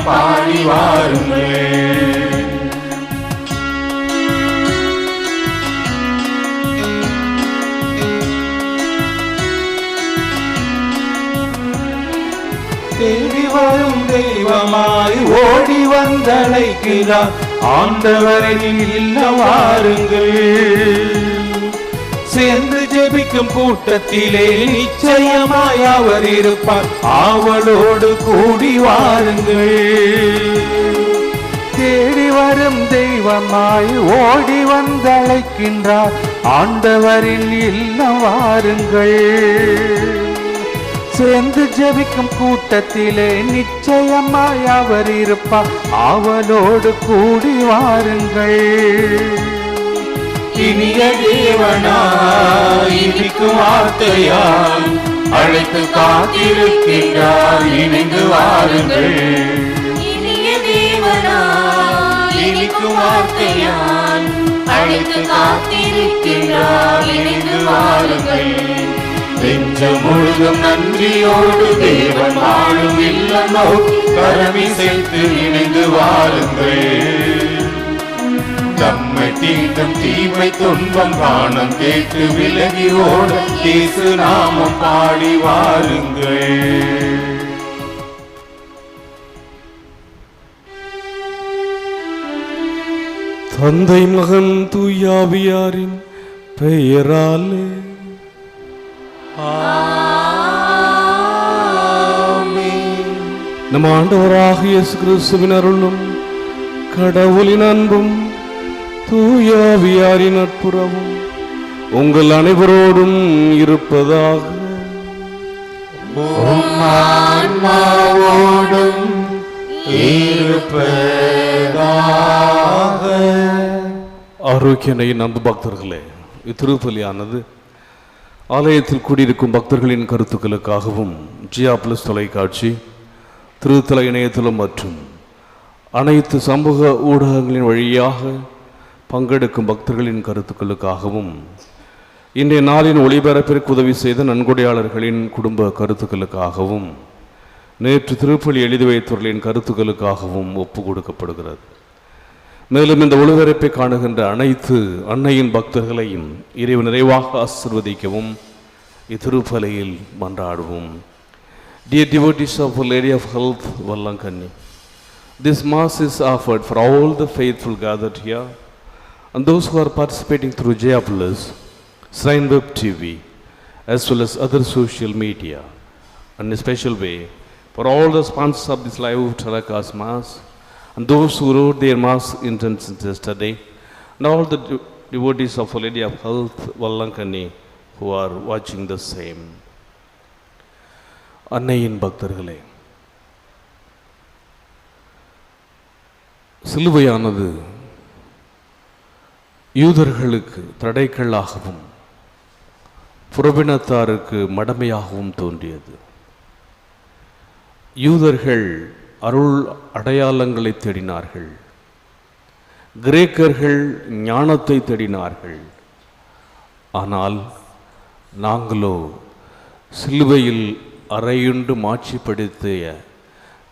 பாடி வாருங்கள். தேடி வரும் தெய்வமாய் ஓடி வந்தழைக்கிறார் ஆண்டவரின் இல்லம் வாருங்கள். சேர்ந்து ஜெபிக்கும் கூட்டத்திலே நிச்சயமாய் அவர் இருப்பார், ஆவலோடு கூடி வாருங்கள். தேடி வரும் தெய்வமாய் ஓடி வந்தழைக்கின்றார் ஆண்டவரின் இல்லம் வாருங்கள். சேர்ந்து ஜெபிக்கும் கூட்டத்திலே நிச்சயமாய் அவர் இருப்பார், ஆவலோடு கூடி வாருங்கள். இனிய தேவனாய் இனிக்கும் வார்த்தையால் அழைத்து காத்திருக்கின்றார், இணைந்து வாருங்கள். இனிய தேவனாய் இனிக்கும் வார்த்தையால் அழைத்து காத்திருக்கின்றார், இணைந்து வாருங்கள். நெஞ்சம் முழுதும் நன்றியோடு தேவன் வாழும் இல்லமோ கரவி சேர்த்து இணைந்து வாருங்கள். நம்மை தீண்டும் தீமை துன்பம் காணம் கேட்டு விலகி ஓட இயேசு நாமம் பாடி வாருங்கள். தந்தை மகன் தூயாவியாரின் பெயராலே நம் ஆண்டவராக இயேசு கிறிஸ்துவின் அருளும் கடவுளின் அன்பும் தூயாவியாரின் நட்புறவும் உங்கள் அனைவரோடும் இருப்பதாக. ஆன்மாவோடும் இருப்பதாக. ஆரோக்கியனை நம்பு பக்தர்களே, இத்திருப்பலியானது ஆலயத்தில் கூடியிருக்கும் பக்தர்களின் கருத்துக்களுக்காகவும் ஜியா+ தொலைக்காட்சி, திருத்தல இணையதளம் மற்றும் அனைத்து சமூக ஊடகங்களின் வழியாக பங்கெடுக்கும் பக்தர்களின் கருத்துக்களுக்காகவும், இன்றைய நாளின் ஒளிபரப்பிற்கு உதவி செய்த நன்கொடையாளர்களின் குடும்ப கருத்துக்களுக்காகவும், நேற்று திருப்பலி எழுதி வைத்தவர்களின் கருத்துக்களுக்காகவும் ஒப்பு கொடுக்கப்படுகிறது. மேலும் இந்த ஒளிபரப்பை காணுகின்ற அனைத்து அன்னையின் பக்தர்களையும் இறைவன் நிறைவாக ஆசீர்வதிக்கவும் இத்திருப்பலியில் மன்றாடுவோம். Dear devotees of Our Lady of Health, Vallankanni, this Mass is offered for all the faithful gathered here and those who are participating through Jaya+, Shrine Web TV, as well as other social media, and in a special way for all the sponsors of this live telecast Mass and those who wrote their Mass intentions yesterday, and all the devotees of Our Lady of Health, Vallankanni, who are watching the same. அன்னையின் பக்தர்களே, சிலுவையானது யூதர்களுக்கு தடைக்கல்லாகவும் புறவினத்தாருக்கு மடமையாகவும் தோன்றியது. யூதர்கள் அருள் அடையாளங்களை தேடினார்கள், கிரேக்கர்கள் ஞானத்தை தேடினார்கள். ஆனால் நாங்களோ சிலுவையில் அறையுண்டு மாட்சிப்படுத்திய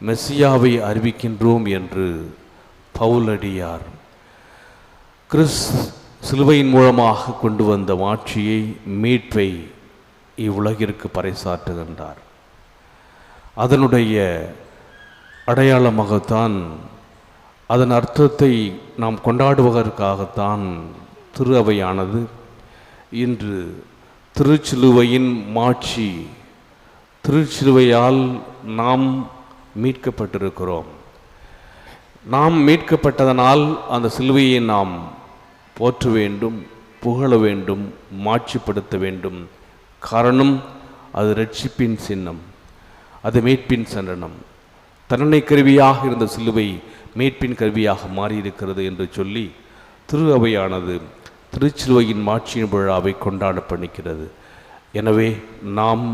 மெசியாவை அறிவிக்கின்றோம் என்று பவுலடியார் சிலுவையின் மூலமாக கொண்டு வந்த மாட்சியை, மீட்பை இவ்வுலகிற்கு பறைசாற்றுகின்றார். அதனுடைய அடையாளமாகத்தான், அதன் அர்த்தத்தை நாம் கொண்டாடுவதற்காகத்தான் திரு அவையானது இன்று திருச்சிலுவையின் மாட்சி, திருச்சிலுவையால் நாம் மீட்கப்பட்டிருக்கிறோம். நாம் மீட்கப்பட்டதனால் அந்த சிலுவையை நாம் போற்ற வேண்டும், புகழ வேண்டும், மாட்சிப்படுத்த வேண்டும். காரணம், அது இரட்சிப்பின் சின்னம், அது மீட்பின் சன்னனம். தண்டனை கருவியாக இருந்த சிலுவை மீட்பின் கருவியாக மாறியிருக்கிறது என்று சொல்லி திரு அவையானது திருச்சிலுவையின் மாட்சியின் விழாவை கொண்டாட பண்ணிக்கிறது. எனவே நாம்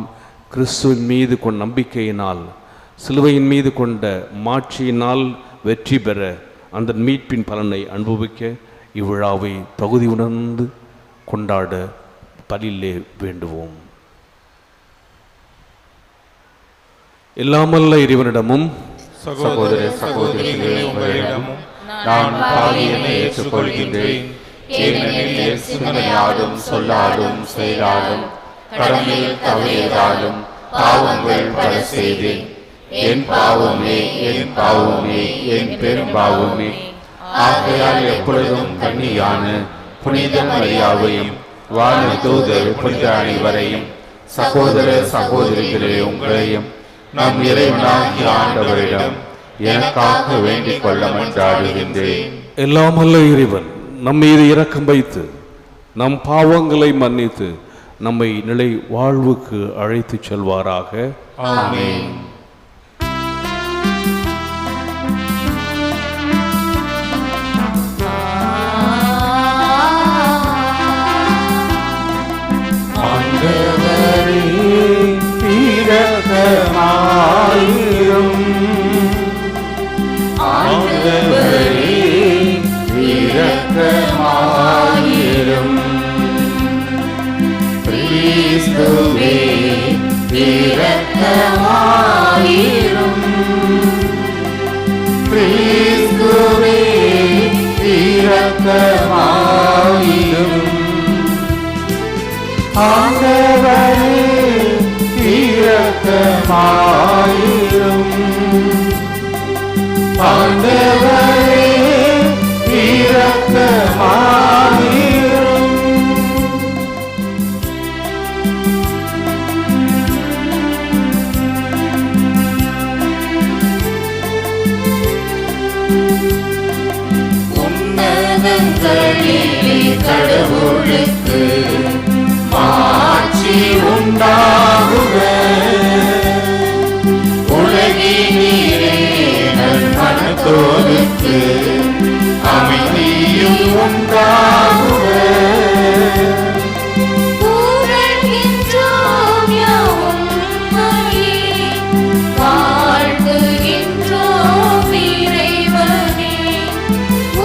கிறிஸ்துவின் மீது கொண்ட நம்பிக்கையினால், சிலுவையின் மீது கொண்ட மாட்சியினால் வெற்றி பெற, அந்த மீட்பின் பலனை அனுபவிக்க இவ்விழாவை தகுதி உணர்ந்து கொண்டாட பலியிலே வேண்டுவோம். எல்லாமல்ல இறைவனிடமும் சகோதர சகோதரிகளே, உங்களிடமும் நான் பாவியனை ஏற்றுக்கொள்கின்றேன். ஏனெனில் என் சிந்தனையாலும் சொல்லாலும் செயலாலும் கடமையில் தவறியதாலும் பாவங்கள் பல செய்தேன். என் பாவமே, என் பாவமே, என் பெரும் பாவமே. ஆகையால் எப்பொழுதும் கன்னியான புனித மரியாவையும் வான தூதர் புனித அனைவரையும் சகோதர சகோதரிகளே, உங்களையும் நம் இறைவனாகிய ஆண்டவரிடம் எனக்காக வேண்டிக் கொள்ள மன்றாடுகின்றேன். எல்லாம் அல்ல இறைவன் நம் மீது இரக்கம் வைத்து நம் பாவங்களை மன்னித்து நம்மை நிலை வாழ்வுக்கு அழைத்துச் செல்வாராக. ஆமென். ஆண்டவரே இரக்கமாயிரும். ஆண்டவரே இரக்கமாயிரும். கிறிஸ்துவே இரக்கமாயிரும். கிறிஸ்துவே இரக்கமாயிரும். ஆண்டவரே இரக்கமாயிரும். ஆண்டவரே இரக்கமாயிரும். உன்னதங்களிலே கடவுளுக்கு மாட்சி உண்டாகுக. உலகினிலே நல்மனத்தோருக்கு அமைதியும் உண்டாகுக. புகழ்கின்றோம் யாவும்மையே, வாழ்த்துகின்றோம் இறைவனே.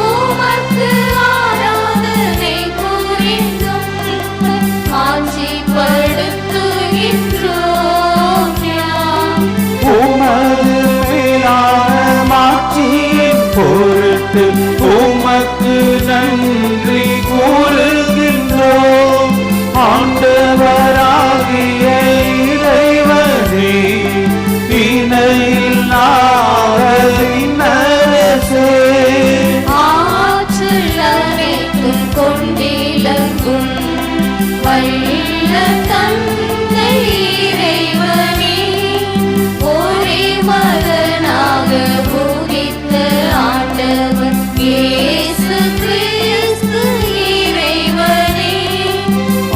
உமக்கு ஆராதனை புரிந்தும் ஆட்சிப்படுத்துகின்றோம் யாம். உமது மேலான மாட்சியின் பொருட்டு உமக்கு நன்றி கூறுகின்றோம். ஆண்டவராகிய இறைவனே, இணையில்லாத அரசே, ஆற்றல் அனைத்தும் கொண்டிலங்கும் வல்ல தந்தை இறைவனே, ஒரே மகனாக உதித்த ஆண்டவர் இயேசு கிறிஸ்து இறைவனே.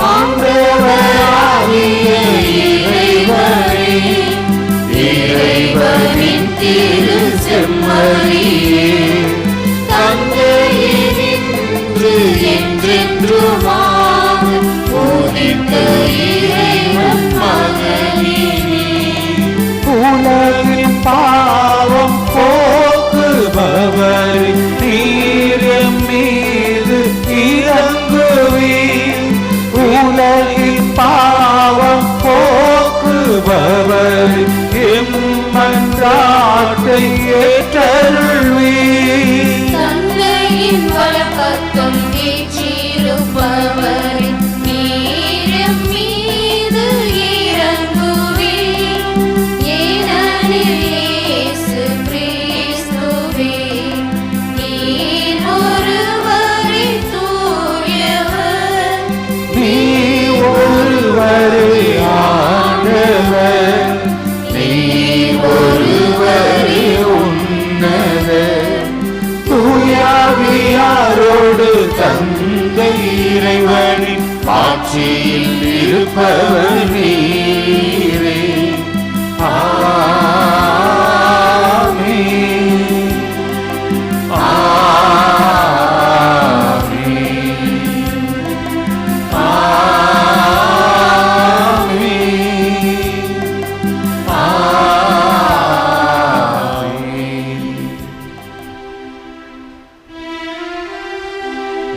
ஆண்டவராகிய இறைவனே, இறைவனின் திரு செம்மறியே, தந்தையினின்று என்றென்றுமாக உதித்த இறைவன் மகனே. உலகின் பாவம் போக்குபவர் நீர் மீது இறங்குவீர். உலகின் பாவம் போக்குபவர் எம்மன்றாட்டை ஏற்றருள்வீர். தந்தையின் வலப்பக்கம் வீற்றிருப்பவர் நீர் மீது இறங்குவீர். ஏனெனில் இயேசு கிறிஸ்துவே, நீர் ஒருவரே தூயவர். நீ ஒருவரே ஆண்டவர். நீ ஒருவரே உன்னதர். தூயாவியாரோடு தந்தை இறைவனின் ஆட்சியில் இருப்பவர் நீரே. ஆமென். ஆமென்.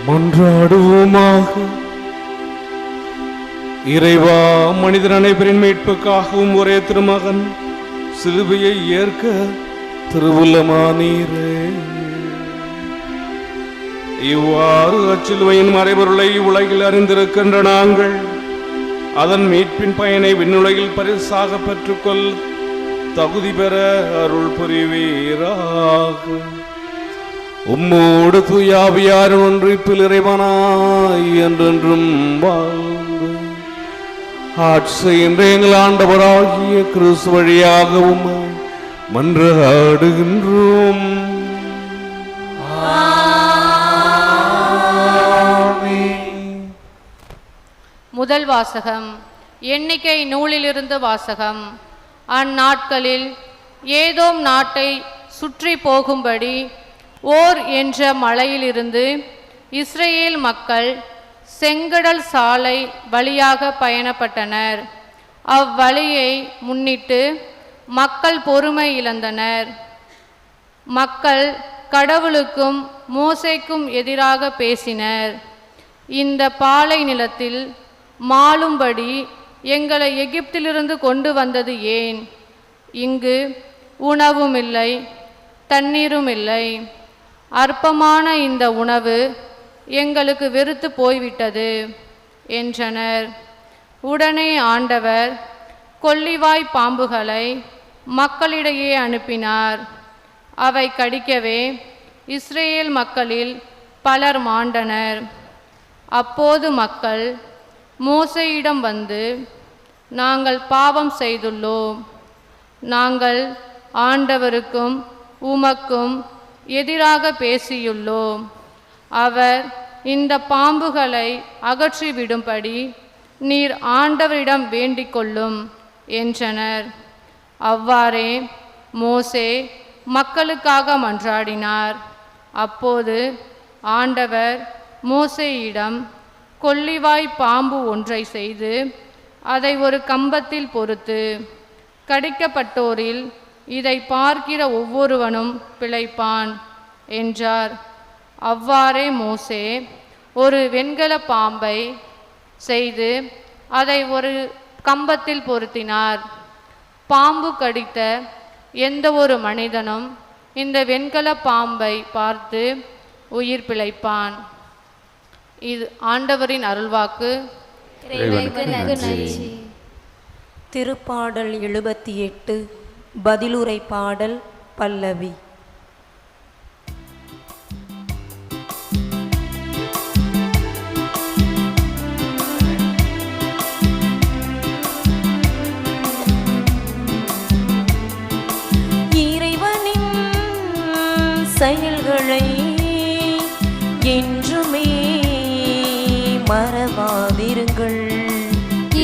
மன்றாடுவோமாக. இறைவா, மனிதர் அனைவரின் மீட்புக்காகவும் ஒரே திருமகன் சிலுவையை ஏற்க திருவுள்ளமானீரே. இவ்வாறு அச்சிலுவையின் மறைபொருளை உலகில் அறிந்திருக்கின்ற நாங்கள் அதன் மீட்பின் பயனை விண்ணுலகில் பரிசாக பெற்றுக்கொள் தகுதி பெற அருள் புரிவீராக. உம்மோடு தூயாவியாரின் ஒன்றிப்பில் இறைவனாய் என்றென்றும் வாழ்ந்து ஆட்சி என்ற எங்கள் ஆண்டவராகிய கிறிஸ்து வழியாக உம்மை மன்றாடுகின்றோம். முதல் வாசகம். எண்ணிக்கை நூலிலிருந்து வாசகம். அந்நாட்களில் ஏதோம் நாட்டை சுற்றி போகும்படி ஓர் என்ற மலையிலிருந்து இஸ்ரேல் மக்கள் செங்கடல் சாலை வழியாக பயணப்பட்டனர். அவ்வழியை முன்னிட்டு மக்கள் பொறுமை இழந்தனர். மக்கள் கடவுளுக்கும் மோசேக்கும் எதிராக பேசினர். இந்த பாலை நிலத்தில் மாளும்படி எங்களை எகிப்திலிருந்து கொண்டு வந்தது ஏன்? இங்கு உணவும் இல்லை, தண்ணீரும் இல்லை. அற்பமான இந்த உணவு எங்களுக்கு வெறுத்து போய்விட்டது என்றனர். உடனே ஆண்டவர் கொள்ளிவாய் பாம்புகளை மக்களிடையே அனுப்பினார். அவை கடிக்கவே இஸ்ரேல் மக்களில் பலர் மாண்டனர். அப்போது மக்கள் மோசேயிடம் வந்து, நாங்கள் பாவம் செய்துள்ளோம். நாங்கள் ஆண்டவருக்கும் உமக்கும் எதிராக பேசியுள்ளோம். அவர் இந்த பாம்புகளை அகற்றிவிடும்படி நீர் ஆண்டவரிடம் வேண்டிக் கொள்ளும் என்றனர். அவ்வாறே மோசே மக்களுக்காக மன்றாடினார். அப்போது ஆண்டவர் மோசேயிடம் கொள்ளிவாய் பாம்பு ஒன்றை செய்து அதை ஒரு கம்பத்தில் பொறுத்து, கடிக்கப்பட்டோரில் இதை பார்க்கிற ஒவ்வொருவனும் பிழைப்பான் என்றார். அவ்வாறே மோசே ஒரு வெண்கல பாம்பை செய்து அதை ஒரு கம்பத்தில் பொருத்தினார். பாம்பு கடித்த எந்த ஒரு மனிதனும் இந்த வெண்கல பாம்பை பார்த்து உயிர் பிழைப்பான். இது ஆண்டவரின் அருள்வாக்கு. திருப்பாடல் 78 பதிலுரை பாடல் பல்லவி. இறைவனின் செயல்களை என்றுமே மறவாதிருங்கள்.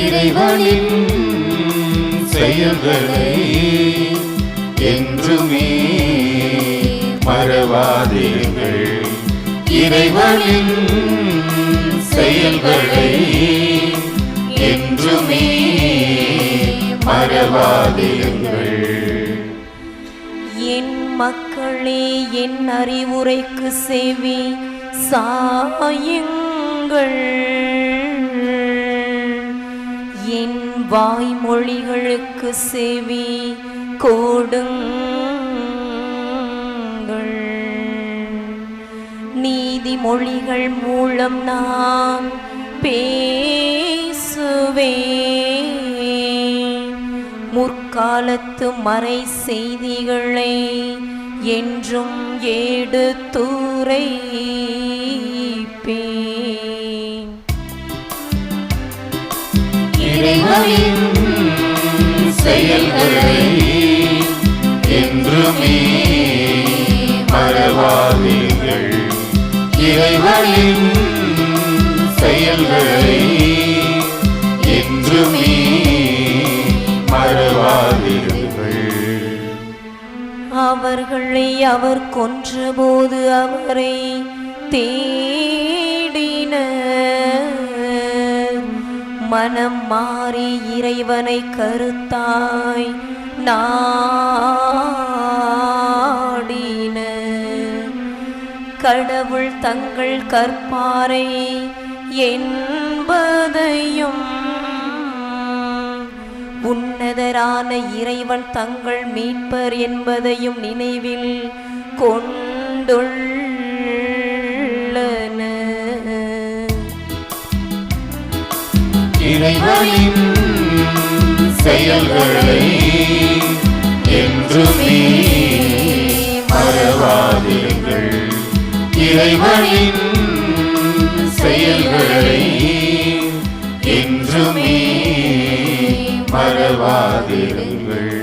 இறைவனின் செயல்களை என்றுமே மறவாதீர்கள். இறைவனின் செயல்களை என்றுமே மறவாதீர்கள். என் மக்களே, என் அறிவுரைக்கு செவி சாயுங்கள். என் வாய்மொழிகளுக்கு செவி கொடுங்கள். நீதிமொழிகள் மூலம் நான் பேசுவேன். முற்காலத்து மறை செய்திகளை என்றும் எடுத்துரைப்பேன். இறைவனின் செயல்களை என்றுமே மறவாதீர்கள். இறைவனின் செயல்களை என்றுமே மறவாதீர்கள். அவர்களை அவர் கொன்றபோது அவரை தேடினர். மனம் மாறி இறைவனை கருத்தாய் நாடினர். கடவுள் தங்கள் கற்பாரை என்பதையும் உன்னத மனிதரான இறைவன் தங்கள் மீட்பர் என்பதையும் நினைவில் கொண்டுள்ளன. இறைவனின் செயல்களை என்றுமே மறவாதீர்கள். இறைவனின் செயல்களை என்றுமே மறவாதீர்கள்.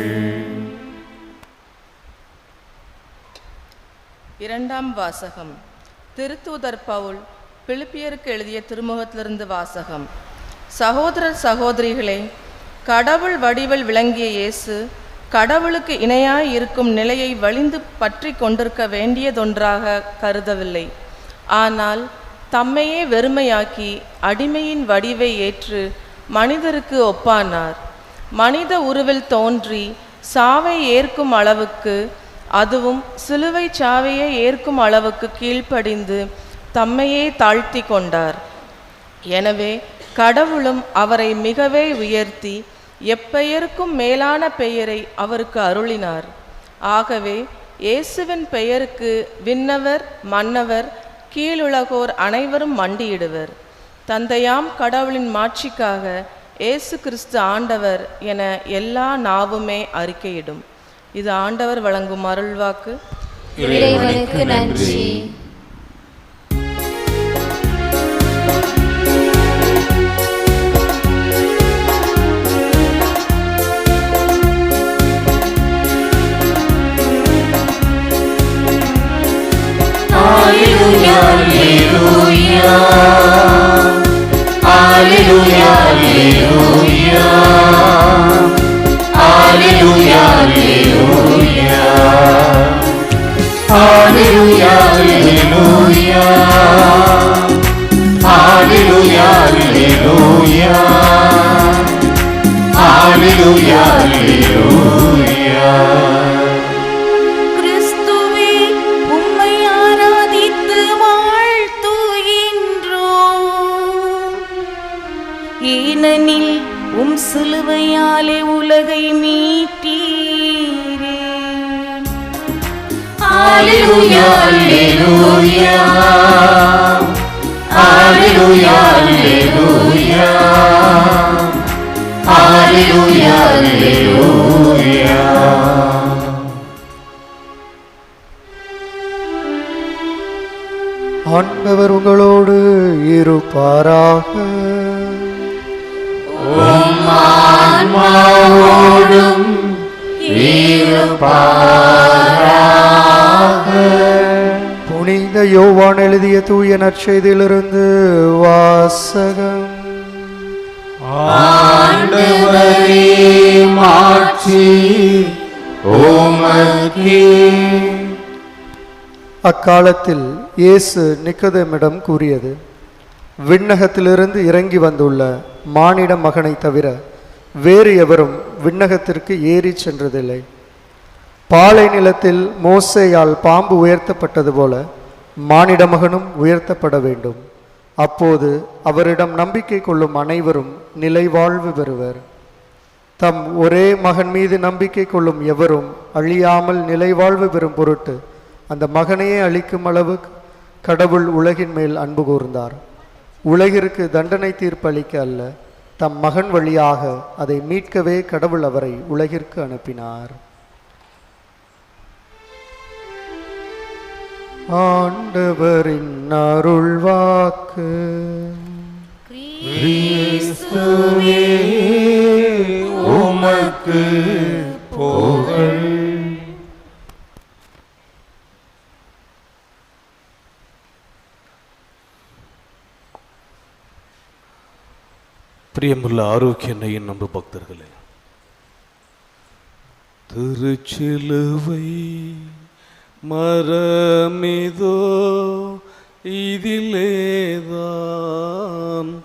இரண்டாம் வாசகம். திருத்தூதர் பவுல் பிலிப்பியருக்கு எழுதிய திருமுகத்திலிருந்து வாசகம். சகோதரர் சகோதரிகளே, கடவுள் வடிவில் விளங்கிய இயேசு கடவுளுக்கு இணையாய் இருக்கும் நிலையை வலிந்து பற்றி கொண்டிருக்க வேண்டியதொன்றாக கருதவில்லை. ஆனால் தம்மையே வெறுமையாக்கி அடிமையின் வடிவை ஏற்று மனிதருக்கு ஒப்பானார். மனித உருவில் தோன்றி சாவை ஏற்கும் அளவுக்கு, அதுவும் சிலுவை சாவையை ஏற்கும் அளவுக்கு கீழ்ப்படிந்து தம்மையே தாழ்த்தி கொண்டார். எனவே கடவுளும் அவரை மிகவே உயர்த்தி எப்பெயருக்கும் மேலான பெயரை அவருக்கு அருளினார். ஆகவே இயேசுவின் பெயருக்கு விண்ணவர் மன்னவர் கீழுலகோர் அனைவரும் மண்டியிடுவர். தந்தையாம் கடவுளின் மாட்சிக்காக இயேசு கிறிஸ்து ஆண்டவர் என எல்லா நாவுமே அறிக்கையிடும். இது ஆண்டவர் வழங்கும் அருள்வாக்கு. இறைவனுக்கு நன்றி. Alleluia, Alleluia, Alleluia, Alleluia, Alleluia, Alleluia, Alleluia, Alleluia, Alleluia, Alleluia. கிறிஸ்துவே, உம்மை ஆராதித்து வாழ்த்துகின்றோம். ஏனெனில் உம் சிலுவையாலே உலகை மீட்டீரே. Alleluia, Alleluia, Alleluia, Alleluia, Alleluia, Alleluia. ஆண்டவர் உங்களோடு இருப்பாராக. உம் ஆன்மாவோடும் இருப்பாராக. புனித யோவான் எழுதிய தூய நற்செய்தியிலிருந்து வாசகம். ஆண்டவரே, மாட்சி உமக்கே. அக்காலத்தில் இயேசு நிக்கோதேமிடம் கூறியது, விண்ணகத்திலிருந்து இறங்கி வந்துள்ள மானிட மகனை தவிர வேறு எவரும் விண்ணகத்திற்கு ஏறி சென்றதில்லை. பாலை நிலத்தில் மோசேயால் பாம்பு உயர்த்தப்பட்டது போல மானிட மகனும் உயர்த்தப்பட வேண்டும். அப்போது அவரிடம் நம்பிக்கை கொள்ளும் அனைவரும் நிலைவாழ்வு பெறுவர். தம் ஒரே மகன் மீது நம்பிக்கை கொள்ளும் எவரும் அழியாமல் நிலைவாழ்வு பெறும் பொருட்டு அந்த மகனையே அளிக்கும் அளவுக்கு கடவுள் உலகின் மேல் அன்பு கூர்ந்தார். உலகிற்கு தண்டனை தீர்ப்பு அளிக்க அல்ல, தம் மகன் வழியாக அதை மீட்கவே கடவுள் அவரை உலகிற்கு அனுப்பினார். ஆண்டவரின் அருள்வாக்கு. கிறிஸ்துவே, உமக்கு புகழ். பிரியமுள்ள ஆரோக்கிய எண்ணெயின் நம்பு பக்தர்களே, திருச்சிலுவை மரமிதோ இதிலேதான்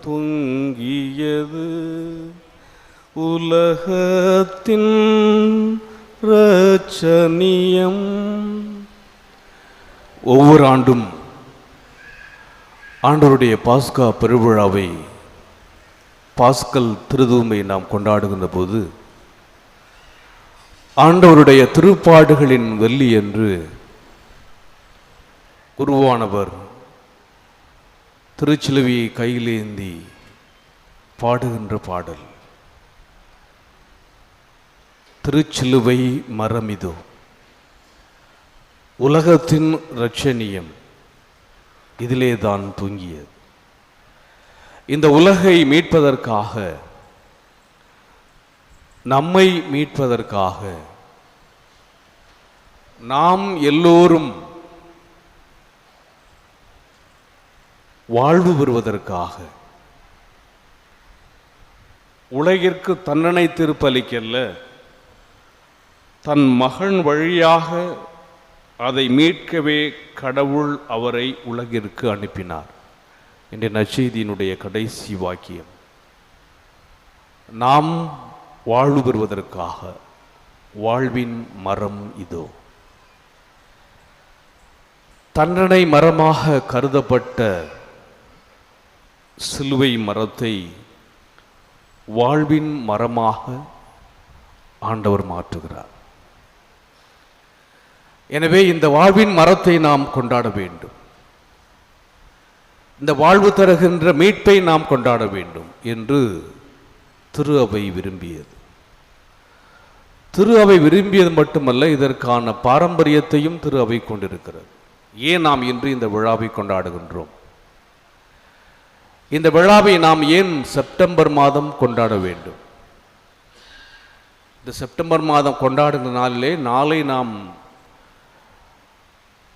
தொங்கியது உலகத்தின் இரட்சணியம். ஒவ்வொரு ஆண்டும் ஆண்டவருடைய பாஸ்கா பெருவிழாவை, பாஸ்கல் திருதூமை நாம் கொண்டாடுகின்ற போது ஆண்டவருடைய திருப்பாடுகளின் வெள்ளி என்று உருவானவர் திருச்சிலுவையை கையிலேந்தி பாடுகின்ற பாடல். திருச்சிலுவை மரமிதோ, உலகத்தின் இரட்சணியம் இதிலே தான் தூங்கியது. இந்த உலகை மீட்பதற்காக, நம்மை மீட்பதற்காக, நாம் எல்லோரும் வாழ்வு பெறுவதற்காக உலகிற்கு தன்னனை திருப்பலிக்கல்ல, தன் மகன் வழியாக அதை மீட்கவே கடவுள் அவரை உலகிற்கு அனுப்பினார் என்ற நற்செய்தியினுடைய கடைசி வாக்கியம். நாம் வாழ்வு பெறுவதற்காக வாழ்வின் மரம் இதோ. தண்டனை மரமாக கருதப்பட்ட சிலுவை மரத்தை வாழ்வின் மரமாக ஆண்டவர் மாற்றுகிறார். எனவே இந்த வாழ்வின் மரத்தை நாம் கொண்டாட வேண்டும். இந்த வாழ்வு தருகின்ற மீட்பை நாம் கொண்டாட வேண்டும் என்று திரு அவை விரும்பியது. திரு அவை விரும்பியது மட்டுமல்ல, இதற்கான பாரம்பரியத்தையும் திரு அவை கொண்டிருக்கிறது. ஏன் நாம் இன்று இந்த விழாவை கொண்டாடுகின்றோம்? இந்த விழாவை நாம் ஏன் செப்டம்பர் மாதம் கொண்டாட வேண்டும்? இந்த செப்டம்பர் மாதம் கொண்டாடுகிற நாளிலே நாளை நாம்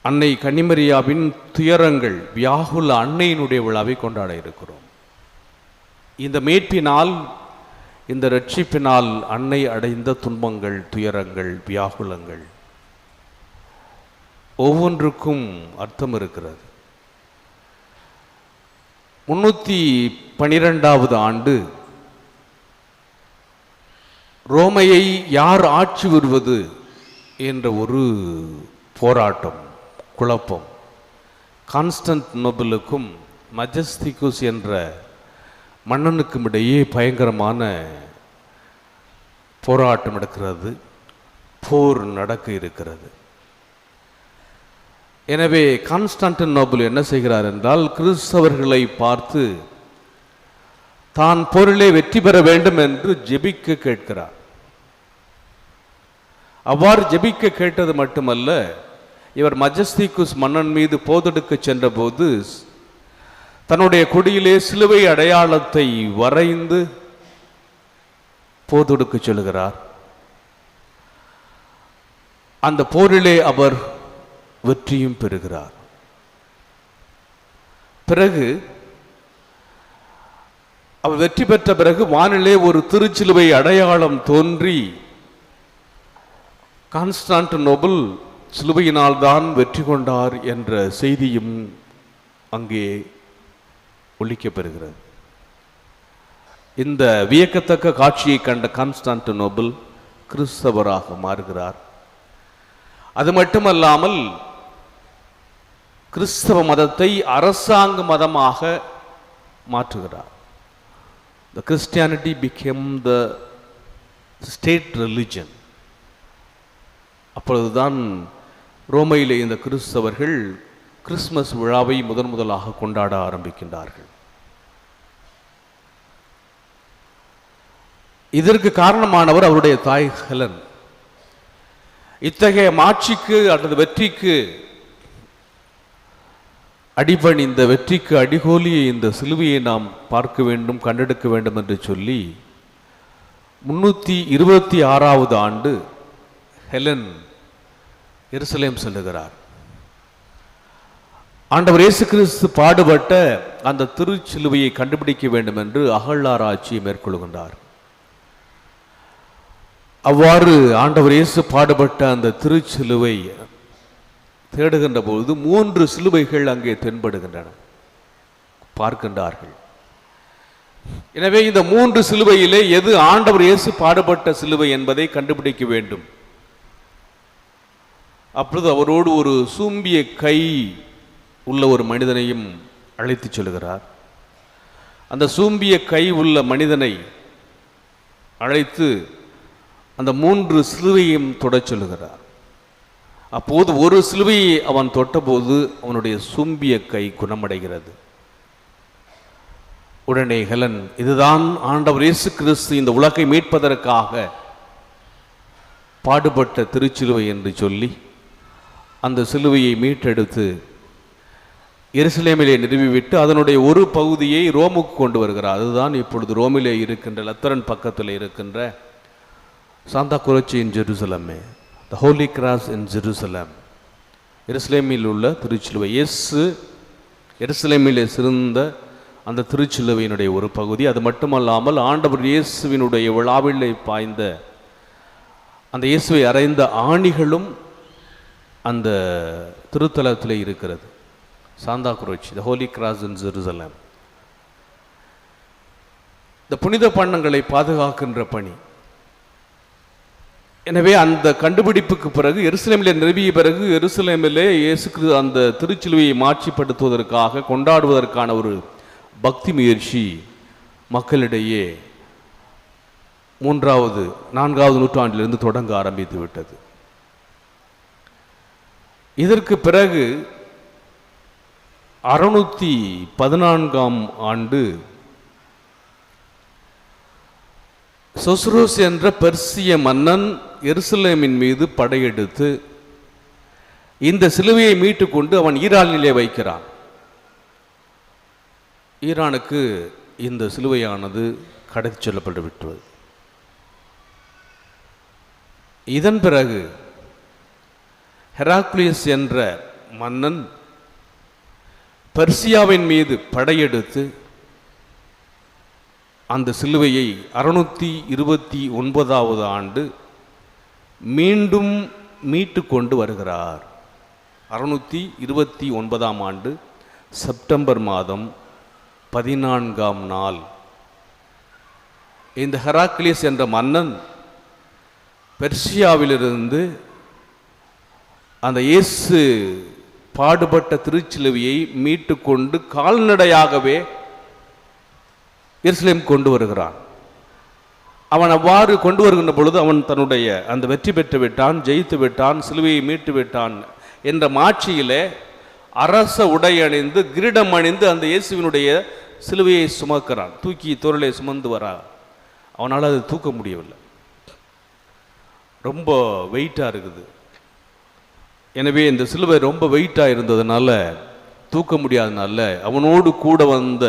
அன்னை கன்னிமரியாவின் துயரங்கள், வியாகுல அன்னையினுடைய விழாவை கொண்டாட இருக்கிறோம். இந்த மீட்பினால், இந்த இரட்சிப்பினால் அன்னை அடைந்த துன்பங்கள், துயரங்கள், வியாகுலங்கள் ஒவ்வொன்றுக்கும் அர்த்தம் இருக்கிறது. 312வது ஆண்டு ரோமையை யார் ஆட்சி வருவது என்ற ஒரு போராட்டம், குழப்பம். கான்ஸ்டன்டினோபிளுக்கும் மஜஸ்திகுஸ் என்ற மன்னனுக்கும் இடையே பயங்கரமான போராட்டம் நடக்கிறது, போர் நடக்க இருக்கிறது. எனவே கான்ஸ்டன்டினோபிள் என்ன செய்கிறார் என்றால், கிறிஸ்தவர்களை பார்த்து தான் போரிலே வெற்றி பெற வேண்டும் என்று ஜெபிக்க கேட்கிறார். அவ்வாறு ஜெபிக்க கேட்டது மட்டுமல்ல, இவர் மஜஸ்திகுஸ் மன்னன் மீது போதெடுக்க சென்றபோது தன்னுடைய கொடியிலே சிலுவை அடையாளத்தை வரைந்து போதெடுக்க செல்கிறார். அந்த போரிலே அவர் வெற்றியும் பெறுகிறார். பிறகு அவர் வெற்றி பெற்ற பிறகு வானிலே ஒரு திருச்சிலுவை அடையாளம் தோன்றி, கான்ஸ்டான்டினோபிள் சிலுவையினால் தான் வெற்றி கொண்டார் என்ற செய்தியும் அங்கே ஒலிக்கப்பெறுகிறது. இந்த வியக்கத்தக்க காட்சியை கண்ட கான்ஸ்டான்டினோபிள் கிறிஸ்தவராக மாறுகிறார். அது மட்டுமல்லாமல் கிறிஸ்தவ மதத்தை அரசாங்க மதமாக மாற்றுகிறார். The Christianity became the state religion. அப்பொழுதுதான் ரோமையிலே இந்த கிறிஸ்தவர்கள் கிறிஸ்மஸ் விழாவை முதலாக கொண்டாட ஆரம்பிக்கின்றார்கள். இதற்கு காரணமானவர் அவருடைய தாய் ஹெலன். இத்தகைய மாட்சிக்கு அல்லது வெற்றிக்கு அடிபணிந்த, வெற்றிக்கு அடிகோலிய இந்த சிலுவையை நாம் பார்க்க வேண்டும், கண்டெடுக்க வேண்டும் என்று சொல்லி 326வது ஆண்டு ஹெலன் எருசலேம் செல்லுகிறார். ஆண்டவர் இயேசு கிறிஸ்து பாடுபட்ட அந்த திருச்சிலுவையை கண்டுபிடிக்க வேண்டும் என்று அகழ்வாராய்ச்சியை மேற்கொள்கின்றார். அவ்வாறு ஆண்டவர் இயேசு பாடுபட்ட அந்த திருச்சிலுவை தேடுகின்ற பொழுது 3 சிலுவைகள் அங்கே தென்படுகின்றன, பார்க்கின்றார்கள். எனவே இந்த 3 சிலுவையிலே எது ஆண்டவர் இயேசு பாடுபட்ட சிலுவை என்பதை கண்டுபிடிக்க வேண்டும். அப்பொழுது அவரோடு ஒரு சூம்பிய கை உள்ள ஒரு மனிதனையும் அழைத்து செல்கிறார். அந்த சூம்பிய கை உள்ள மனிதனை அழைத்து அந்த 3 சிலுவையும் தொடச் சொல்லுகிறார். அப்போது ஒரு சிலுவையை அவன் தொட்டபோது அவனுடைய சூம்பிய கை குணமடைகிறது. உடனே ஹெலன், இதுதான் ஆண்டவர் இயேசு கிறிஸ்து இந்த உலகை மீட்பதற்காக பாடுபட்ட திருச்சிலுவை என்று சொல்லி அந்த சிலுவையை மீட்டெடுத்து எருசலேமிலே நிறுவிவிட்டு அதனுடைய ஒரு பகுதியை ரோமுக்கு கொண்டு வருகிறார். அதுதான் இப்பொழுது ரோமிலே இருக்கின்ற லத்தரன் பக்கத்தில் இருக்கின்ற சாந்தா குரோச்சி இன் ஜெருசலமே, த ஹோலி கிராஸ் இன் ஜெருசலம். எருசலேமில் உள்ள திருச்சிலுவை, இயேசு எருசலேமிலே சிறந்த அந்த திருச்சிலுவையினுடைய ஒரு பகுதி. அது மட்டுமல்லாமல் ஆண்டவர் இயேசுவினுடைய விழாவிலே பாய்ந்த அந்த இயேசுவை அறைந்த ஆணிகளும் அந்த திருத்தலத்திலே இருக்கிறது. சாந்தா குரோச்சி, த ஹோலி கிராஸ் இன் ஜெருசலம். இந்த புனித பண்ணங்களை பாதுகாக்கின்ற பணி. எனவே அந்த கண்டுபிடிப்புக்கு பிறகு எருசலேமிலே நிறுவிய பிறகு எருசலேமிலே இயேசு கிறிஸ்து அந்த திருச்சிலுவையை மாட்சிப்படுத்துவதற்காக கொண்டாடுவதற்கான ஒரு பக்தி முயற்சி மக்களிடையே 3வது 4வது நூற்றாண்டிலிருந்து தொடங்க ஆரம்பித்து விட்டது. இதற்கு பிறகு 614ஆம் ஆண்டு சொஸ்ரோஸ் என்ற பெர்சிய மன்னன் எருசலேமின் மீது படையெடுத்து இந்த சிலுவையை மீட்டு கொண்டு அவன் ஈரானிலே வைக்கிறான். ஈரானுக்கு இந்த சிலுவையானது கடத்தி செல்லப்பட்டு விட்டது. இதன் பிறகு ஹெராக்லியஸ் என்ற மன்னன் பெர்சியாவின் மீது படையெடுத்து அந்த சிலுவையை 629வது ஆண்டு மீண்டும் மீட்டு கொண்டு வருகிறார். 629ஆம் ஆண்டு செப்டம்பர் மாதம் 14ஆம் நாள் இந்த ஹெராக்லியஸ் என்ற மன்னன் பெர்சியாவிலிருந்து அந்த இயேசு பாடுபட்ட திருச்சிலுவையை மீட்டு கொண்டு கால்நடையாகவே எருசலேம் கொண்டு வருகிறான். அவன் அவ்வாறு கொண்டு வருகின்ற பொழுது அவன் தன்னுடைய அந்த வெற்றி பெற்று விட்டான், ஜெயித்து விட்டான், சிலுவையை மீட்டு விட்டான் என்ற மாட்சியிலே அரச உடை அணிந்து கிரீடம் அணிந்து அந்த இயேசுவினுடைய சிலுவையை சுமக்கிறான். தூக்கி தோளிலே சுமந்து வரா. அவனால் அது தூக்க முடியவில்லை, ரொம்ப வெயிட்டாக இருக்குது. எனவே இந்த சிலுவை ரொம்ப வெயிட்டாக இருந்ததுனால தூக்க முடியாதனால அவனோடு கூட வந்த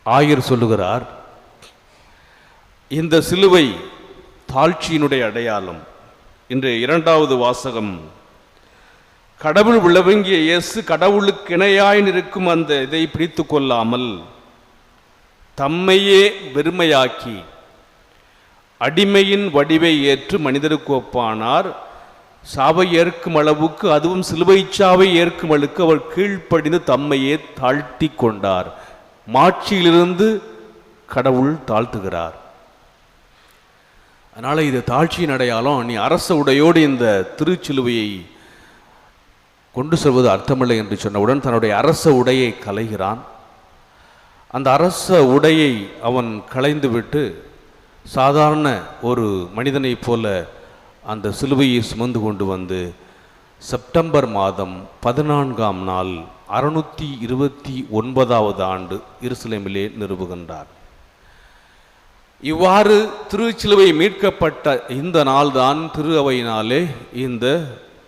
ஆயர் சொல்லுகிறார், இந்த சிலுவை தாழ்ச்சியினுடைய அடையாளம். இன்று 2வது வாசகம், கடவுள் விளவங்கிய இயேசு கடவுளுக்கு இணையாய் இருக்கும் அந்த இதை பிடித்து கொள்ளாமல் தம்மையே வெறுமையாக்கி அடிமையின் வடிவை ஏற்று மனிதருக்கு ஒப்பானார். சாவை ஏற்கும் அளவுக்கு, அதுவும் சிலுவை சாவை ஏற்கும் அளவுக்கு அவர் கீழ்ப்படிந்து தம்மையே தாழ்த்தி கொண்டார். மாட்சியிலிருந்து கடவுள் தாழ்த்துகிறார். அதனால் இது தாழ்ச்சியின் அடையாளம். நீ அரச உடையோடு இந்த திருச்சிலுவையை கொண்டு செல்வது அர்த்தமில்லை என்று சொன்னவுடன் தன்னுடைய அரச உடையை களைகிறான். அந்த அரச உடையை அவன் களைந்துவிட்டு சாதாரண ஒரு மனிதனைப் போல அந்த சிலுவையை சுமந்து கொண்டு வந்து செப்டம்பர் மாதம் 14ஆம் நாள் 629வது ஆண்டு எருசலேமிலே நிறுவுகின்றார். இவ்வாறு திருச்சிலுவை மீட்கப்பட்ட இந்த நாள்தான் திரு அவையினாலே இந்த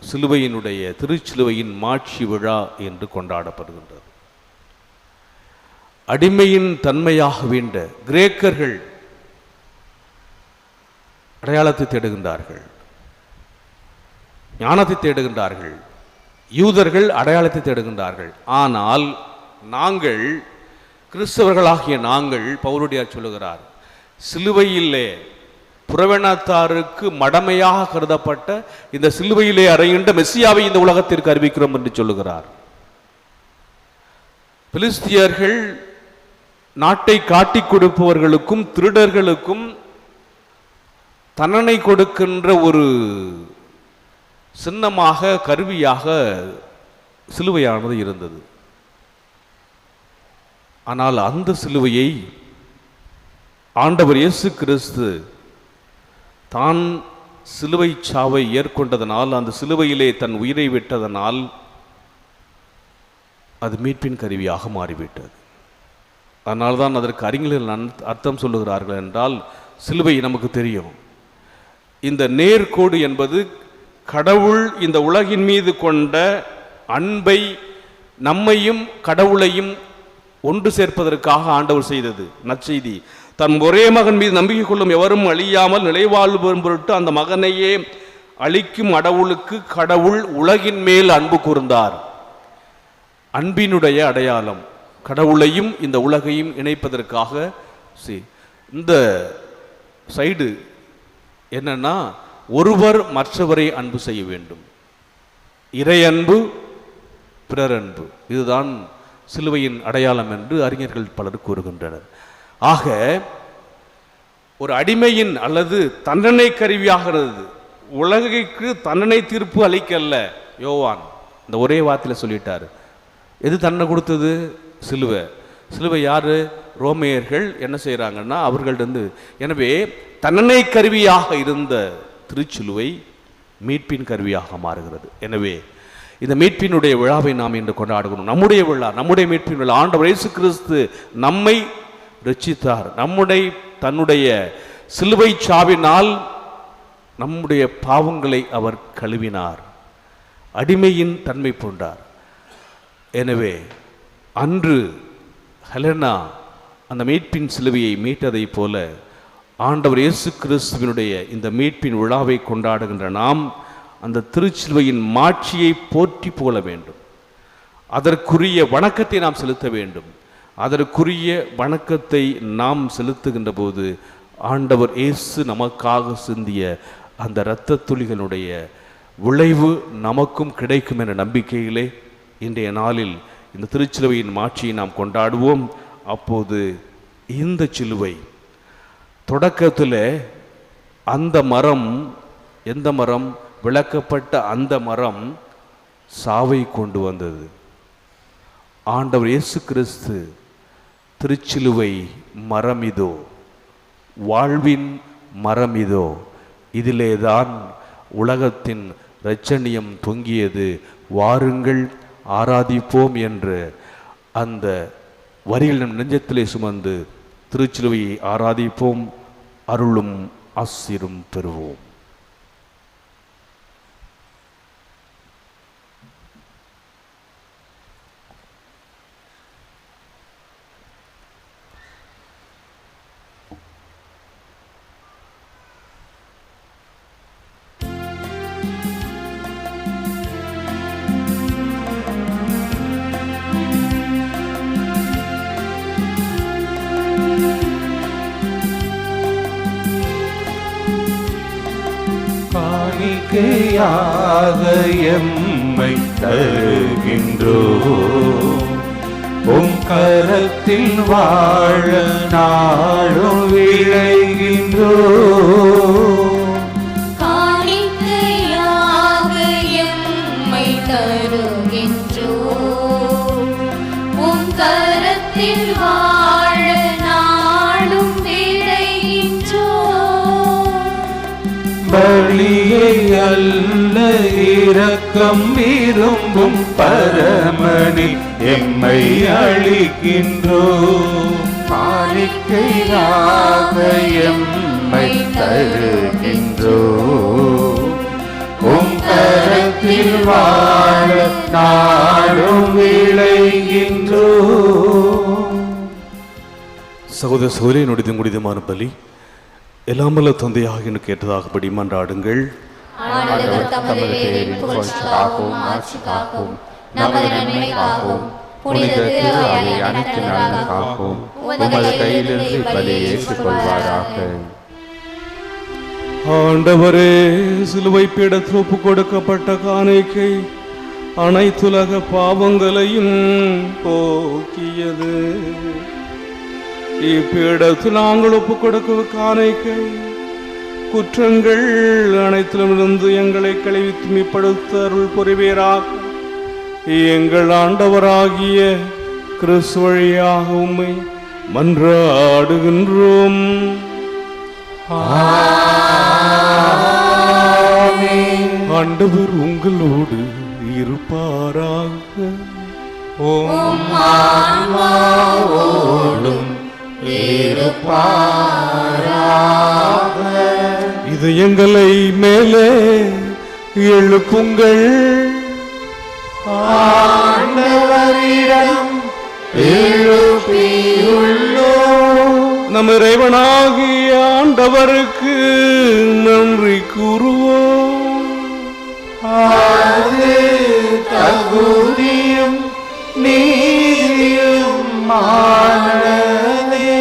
சிலுவையினுடைய திருச்சிலுவையின் மாட்சி விழா என்று கொண்டாடப்படுகின்றது. அடிமையின் தன்மையாக வேண்ட கிரேக்கர்கள் அடையாளத்தை தேடுகின்றார்கள், ஞானத்தை தேடுகின்றார்கள். யூதர்கள் அடையாளத்தை தேடுகின்றார்கள். ஆனால் நாங்கள் கிறிஸ்தவர்களாகிய நாங்கள், பவுலடியார் சொல்லுகிறார், சிலுவையிலே புறவெனத்தாருக்கு மடமையாக கருதப்பட்ட இந்த சிலுவையிலே அறைகின்ற மெசியாவை இந்த உலகத்திற்கு அறிவிக்கிறோம் என்று சொல்லுகிறார். பிலிஸ்தியர்கள் நாட்டை காட்டிக் கொடுப்பவர்களுக்கும் திருடர்களுக்கும் தண்டனை கொடுக்கின்ற ஒரு சின்னமாக, கருவியாக சிலுவையானது இருந்தது. ஆனால் அந்த சிலுவையை ஆண்டவர் இயேசு கிறிஸ்து தான் சிலுவை சாவை ஏற்கொண்டதனால், அந்த சிலுவையிலே தன் உயிரை விட்டதனால் அது மீட்பின் கருவியாக மாறிவிட்டது. அதனால்தான் அதற்கு அறிஞர்கள் அர்த்தம் சொல்லுகிறார்கள் என்றால், சிலுவை நமக்கு தெரியும். இந்த நேர்கோடு என்பது கடவுள் இந்த உலகின் மீது கொண்ட அன்பை, நம்மையும் கடவுளையும் ஒன்று சேர்ப்பதற்காக ஆண்டவர் செய்தது நற்செய்தி. தன் ஒரே மகன் மீது நம்பிக்கை கொள்ளும் எவரும் அழியாமல் நிலைவாழ்வு பெறும் பொருட்டு அந்த மகனையே அழிக்கும் கடவுளுக்கு கடவுள் உலகின் மேல் அன்பு கூர்ந்தார். அன்பினுடைய அடையாளம் கடவுளையும் இந்த உலகையும் இணைப்பதற்காக. இந்த சைடு என்னன்னா, ஒருவர் மற்றவரை அன்பு செய்ய வேண்டும். இறை அன்பு, பிறர் அன்பு, இதுதான் சிலுவையின் அடையாளம் என்று அறிஞர்கள் பலர் கூறுகின்றனர். ஆக ஒரு அடிமையின் அல்லது தண்டனை கருவியாகிறது, உலகைக்கு தண்டனை தீர்ப்பு அளிக்கல்ல. யோவான் இந்த ஒரே வார்த்தையில் சொல்லிட்டார். எது தண்டனை கொடுத்தது? சிலுவை. சிலுவை யாரு? ரோமையர்கள் என்ன செய்கிறாங்கன்னா அவர்கள்ட்ட. எனவே தண்டனை கருவியாக இருந்த திருச்சிலுவை மீட்பின் கருவியாக மாறுகிறது. எனவே இந்த மீட்பினுடைய விழாவை நாம் இன்று கொண்டாடுகிறோம். நம்முடைய விழா, நம்முடைய மீட்பின் விழா. ஆண்டவர் இயேசு கிறிஸ்து நம்மை ரட்சித்தார். தன்னுடைய சிலுவை சாவினால் நம்முடைய பாவங்களை அவர் கழுவினார், அடிமையின் தன்மை பூண்டார். எனவே அன்று ஹெலனா அந்த மீட்பின் சிலுவையை மீட்டதை போல ஆண்டவர் இயேசு கிறிஸ்துவினுடைய இந்த மீட்பின் விழாவை கொண்டாடுகின்ற நாம் அந்த திருச்சிலுவையின் மாட்சியை போற்றி புகழ வேண்டும். அதற்குரிய வணக்கத்தை நாம் செலுத்த வேண்டும். அதற்குரிய வணக்கத்தை நாம் செலுத்துகின்ற போது ஆண்டவர் இயேசு நமக்காக சிந்திய அந்த இரத்த துளிகளுடைய விளைவு நமக்கும் கிடைக்கும் என்ற நம்பிக்கையிலே இன்றைய நாளில் இந்த திருச்சிலுவையின் மாட்சியை நாம் கொண்டாடுவோம். அப்போது இந்த சிலுவை தொடக்கத்தில் அந்த மரம், எந்த மரம்? விளக்கப்பட்ட அந்த மரம் சாவை கொண்டு வந்தது. ஆண்டவர் இயேசு கிறிஸ்து திருச்சிலுவை மரம் இதோ, வாழ்வின் மரம் இதோ, இதிலேதான் உலகத்தின் இரட்சணியம் தொங்கியது, வாருங்கள் ஆராதிப்போம் என்று அந்த வரிகள் நம் நெஞ்சத்திலே சுமந்து திருச்சிலுவையை ஆராதிப்போம், அருளும் ஆசீரும் பெறுவோம். காணிக்கையாக எம்மை தருகின்றோம், உம் கரத்தில் வாழ நாளும் விளைகின்றோம். காணிக்கையாக எம்மை தருகின்றோம், உம் கரத்தில் வாழ நாளும் விளைகின்றோம். பலியை அல்ல இரக்கம் விரும்பும் பரமனி எம்மை அளிக்கின்றோம். காணிக்கையாக எம்மை தருகின்றோம், உம் கரத்தில் வாழ நாளும் விளைகின்றோம். சகோதர சகோதரி, நொடிது முடிதமான பலி எல்லாமல்ல தந்தையாக எனக்கு கேட்டதாகபடி மன்றாடுங்கள். ஆண்டவர் தமது பேரின் புகழ்ச்சிக்காகவும் ஆட்சிக்காகவும் நமது நன்மைக்காகவும் புனித திரு அவை அனைத்து நலனுக்காகவும் உமது கையிலிருந்து பலியை ஏற்றுக்கொள்வாராக. ஆண்டவரே, சிலுவை பீடத்தில் ஒப்பு கொடுக்கப்பட்ட காணிக்கை அனைத்துலக பாவங்களையும் போக்கியது. இப்பீடத்தில் நாங்கள் ஒப்பு கொடுக்க காணிக்கை குற்றங்கள் அனைத்திலுமிருந்து எங்களை கழுவி தூய்மைப்படுத்த அருள் புரிவீராக. எங்கள் ஆண்டவராகிய கிறிஸ்து வழியாக உம்மை மன்றாடுகின்றோம். ஆண்டவர் உங்களோடு இருப்பாராக. இதயங்களை மேலே எழுப்புங்கள். ஆண்டவரிடம் நம் இறைவனாகிய ஆண்டவருக்கு நன்றி கூறுவோம். அது தகுதியும் நீதியும் ஆனதே.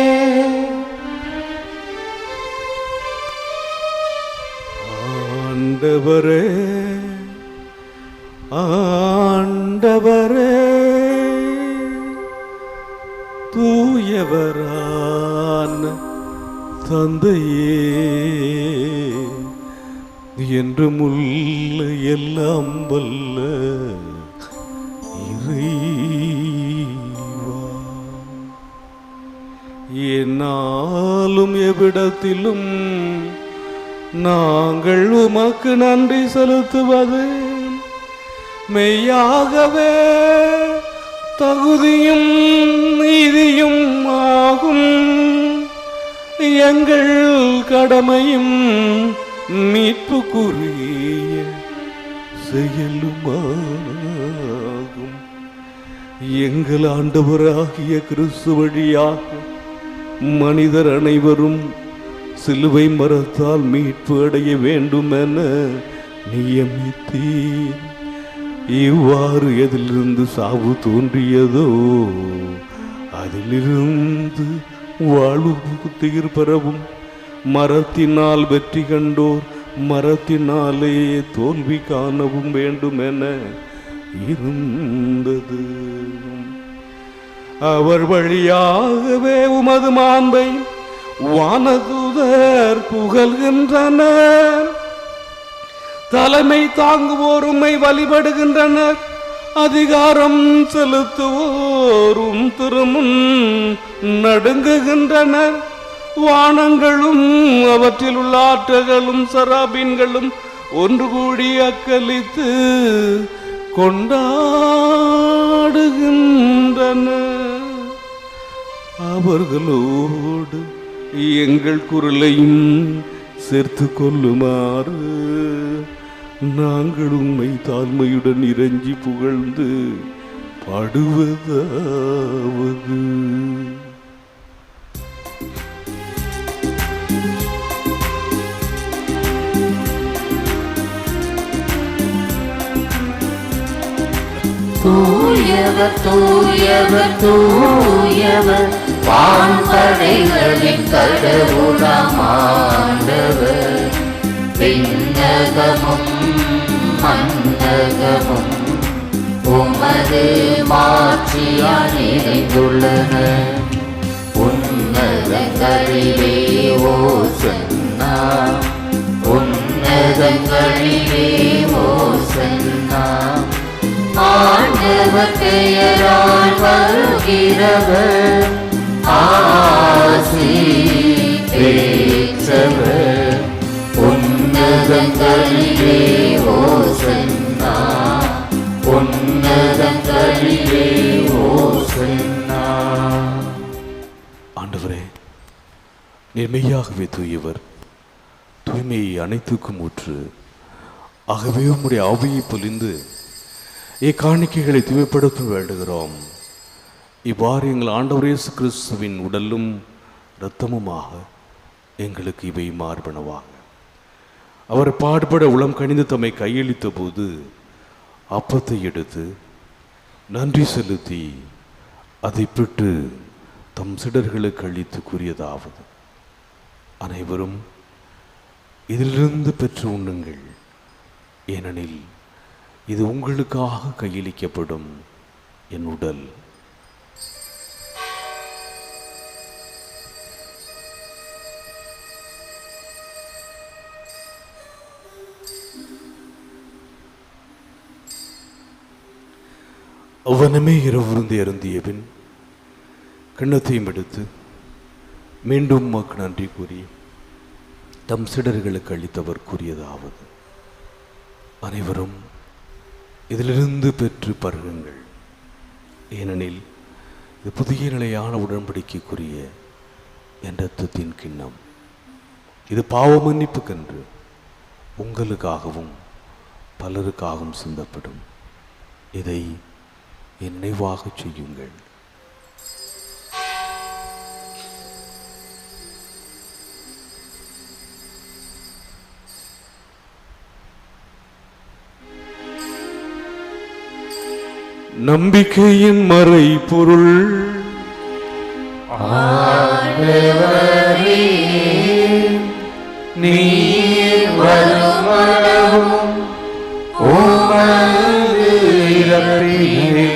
ஆண்டவரே ஆண்டவரே தூயவரான தந்தையே, என்றுமுள்ள எல்லாம் வல்ல இறைவா, என்னாலும் எவ்விடத்திலும் நாங்கள் உமக்கு நன்றி செலுத்துவது மெய்யாகவே தகுதியும் நீதியும் ஆகும். எங்கள் கடமையும் மீட்புக்குரிய செயலுமாகும். எங்கள் ஆண்டவராகிய கிறிஸ்து வழியாக மனிதர் அனைவரும் சிலுவை மரத்தால் மீட்பு அடைய வேண்டும் என நியமித்தீர். இவ்வாறு எதிலிருந்து சாவு தோன்றியதோ அதிலிருந்து வாழ்வு புத்துயிர் பெறவும், மரத்தினால் வெற்றி கண்டோர் மரத்தினாலே தோல்வி காணவும் வேண்டும் என இருந்தது. அவர் வழியாகவே உமது மாண்பை வானதூதர் புகழ்கின்றனர். தலைமை தாங்குவோர் உம்மை வழிபடுகின்றனர். அதிகாரம் செலுத்துவோரும் திருமுன் நடுங்குகின்றனர். வானங்களும் அவற்றில் உள்ள ஆற்றல்களும் சராபீன்களும் ஒன்று கூடி அக்களித்து கொண்டாடுகின்றன. அவர்களோடு எங்கள் குரலையும் சேர்த்து கொள்ளுமாறு நாங்கள் உம்மை தாழ்மையுடன் இறைஞ்சி புகழ்ந்து பாடுவதாவது. தூயவர் தூயவர் தூயவர் வான்படைகளின் கடவுளாம் ஆண்டவர். விண்ணகமும் மண்ணகமும் உமது மாட்சியால் நிறைந்துள்ளன. உன்னதங்களிலே ஓசன்னா, உன்னதங்களிலே ஓசன்னா. ஆண்டவர் பெயரால் வருகிறவர் ஆசி பெற்றவர். உன்னதங்களிலே ஓசன்னா, உன்னதங்களிலே ஓசன்னா. ஆண்டவரே, நீர் மெய்யாகவே தூயவர், தூய்மையை அனைத்துக்கும் ஊற்று. ஆகவே உம்முடைய ஆவியை பொழிந்து இக்காணிக்கைகளை தூய்மைப்படுத்த வேண்டுகிறோம். இவ்வாறு எங்கள் ஆண்டவர் இயேசு கிறிஸ்துவின் உடலும் இரத்தமுமாக எங்களுக்கு இவை மார்பனவாக. அவர் பாடுபட உளம் கனிந்து தம்மை கையளித்த போது அப்பத்தை எடுத்து நன்றி செலுத்தி அதை பிட்டு தம் சிடர்களுக்கு அளித்து கூறியதாவது: அனைவரும் இதிலிருந்து பெற்று உண்ணுங்கள், ஏனெனில் இது உங்களுக்காக கையளிக்கப்படும் என் உடல். அவனமே இரவுருந்து அருந்திய பின் கிண்ணத்தையும் எடுத்து மீண்டும் உமக்கு நன்றி கூறி தம் சிடர்களுக்கு அளித்தவர் கூறியதாவது: அனைவரும் இதிலிருந்து பெற்று பருகுங்கள். ஏனெனில் இது புதிய நிலையான உடன்படிக்கைக்குரிய என் இரத்தத்தின் கிண்ணம். இது பாவ மன்னிப்புக்கென்று உங்களுக்காகவும் பலருக்காகவும் சிந்தப்படும். இதை என் நினைவாக செய்யுங்கள். நம்பிக்கையின் மறை பொருள் நீர் வருமளவும் உமது இறப்பினை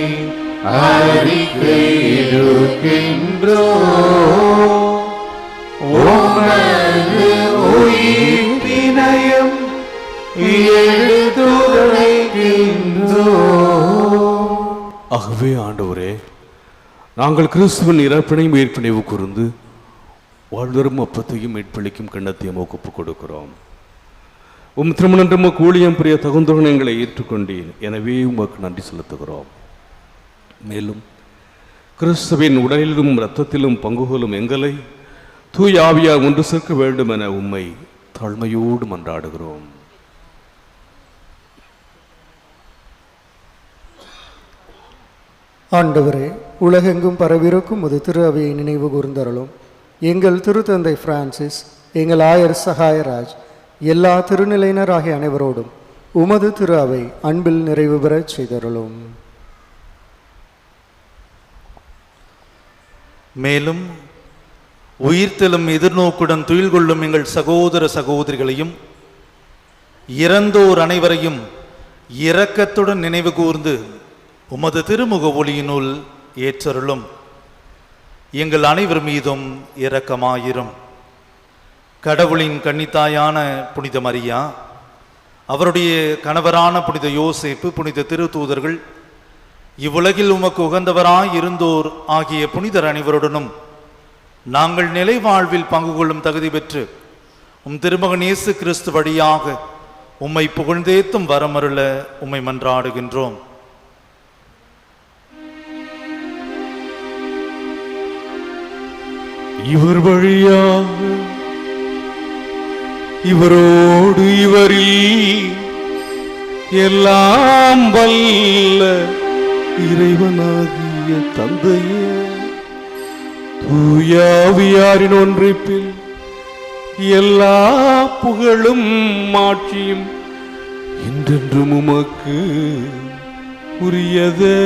அறிக்கையிடுகின்றோம். உமது உயிர்ப்பினையும் எடுத்துரைக்கின்றோம். ஆகவே ஆண்டவரே, நாங்கள் கிறிஸ்துவின் இறப்பினையும் ஏற்பினைவு கூர்ந்து வாழ்வரும் அப்பத்தையும் மீட்பளிக்கும் கிண்ணத்தையும் ஒப்புக் கொடுக்கிறோம். திருமணம் ஊழியம் புரிய தகுந்தவன் எங்களை ஏற்றுக்கொண்டேன், எனவே உமக்கு நன்றி செலுத்துகிறோம். மேலும் கிறிஸ்துவின் உடலிலும் இரத்தத்திலும் பங்குகொள்ளும் எங்களை தூய ஆவியார் ஒன்று சேர்க்க வேண்டும் என உம்மை தாழ்மையோடு மன்றாடுகிறோம். ஆண்டவரே, உலகெங்கும் பரவிருக்கும் ஒரு திரு அவையை நினைவு கூர்ந்தருளும். எங்கள் திருத்தந்தை பிரான்சிஸ், எங்கள் ஆயர் சகாயராஜ், எல்லா திருநிலையினர் ஆகிய அனைவரோடும் உமது திரு அவை அன்பில் நிறைவு பெறச் செய்தருளும். மேலும் உயிர்த்தெழும் எதிர்நோக்குடன் துயில் கொள்ளும் எங்கள் சகோதர சகோதரிகளையும் இறந்தோர் அனைவரையும் இரக்கத்துடன் நினைவு கூர்ந்து உமது திருமுக ஒளியினுள் ஏற்றருளும். எங்கள் அனைவர் மீதும் இரக்கமாயிரும். கடவுளின் கன்னித்தாயான புனித மரியா, அவருடைய கணவரான புனித யோசேப்பு, புனித திருத்தூதர்கள், இவ்வுலகில் உமக்கு உகந்தவராய் இருந்தோர் ஆகிய புனிதர் அனைவருடனும் நாங்கள் நிலை வாழ்வில் பங்கு கொள்ளும் தகுதி பெற்று உம் திருமகன் இயேசு கிறிஸ்து வழியாக உம்மை புகழ்ந்தேத்தும் வரமருள உம்மை மன்றாடுகின்றோம். இவர் வழியாக இவரோடு இவரில் எல்லாம் வல்ல இறைவனாகிய தந்தையே, தூய ஆவியாரின் ஒன்றிப்பில் எல்லா புகழும் மாட்சியும் என்றென்றும் உமக்கு உரியதே.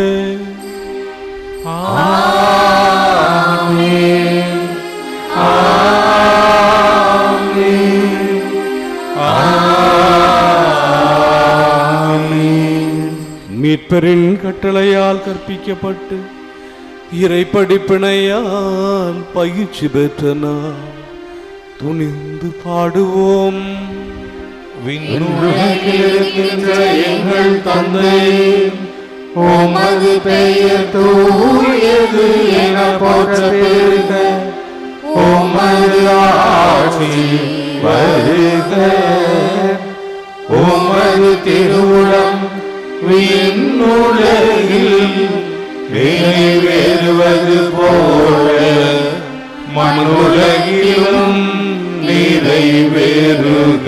ஆமென். மீட்பரின் கட்டளையால் கற்பிக்கப்பட்டு இறை படிப்பினையால் பயிற்சி பெற்ற நாம் துணிந்து பாடுவோம். விண்ணுலகில் இருக்கின்ற எங்கள் தந்தை, உமது பெயர் தூயது என போற்ற பெறுக. உமது ஆட்சி வருக. உமது திருவுளம் விண்ணுலகில் நிறைவேறுவது போல மண்ணுலகிலும் நிறைவேறுக.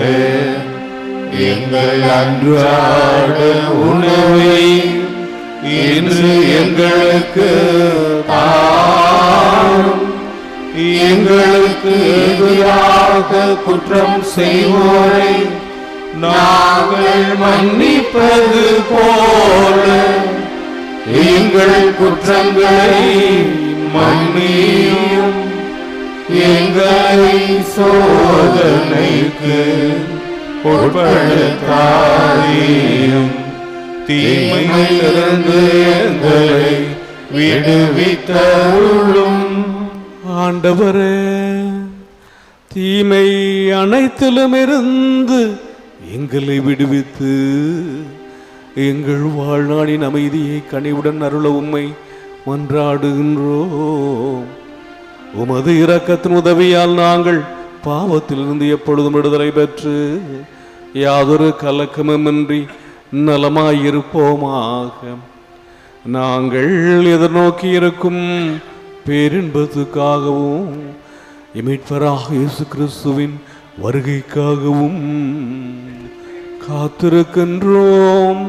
எங்கள் அன்றாட உணவை இன்று எங்களுக்கு தாரும். எங்களுக்கு எதிராக குற்றம் செய்வோரை நாங்கள் மன்னிப்பது போல எங்கள் குற்றங்களை மன்னியும். எங்களை சோதனைக்கு உட்படுத்தாதேயும். தீமையிலிருந்து எங்களை விடுவித்தருளும். ஆண்டவரே, தீமை அனைத்திலும் இருந்து எங்களை விடுவித்து எங்கள் வாழ்நாளின் அமைதியை கனிவுடன் அருள உம்மை மன்றாடுகின்றோம். உமது இரக்கத்தின் உதவியால் நாங்கள் பாவத்திலிருந்து எப்பொழுதும் விடுதலை பெற்று யாதொரு கலக்கமுமின்றி நலமாயிருப்போமாக. நாங்கள் எதிர்நோக்கி இருக்கும் பேரின்பத்துக்காகவும் மீட்பராக இயேசு கிறிஸ்துவின் வருகைக்காகவும் காத்திருக்கின்றோம்.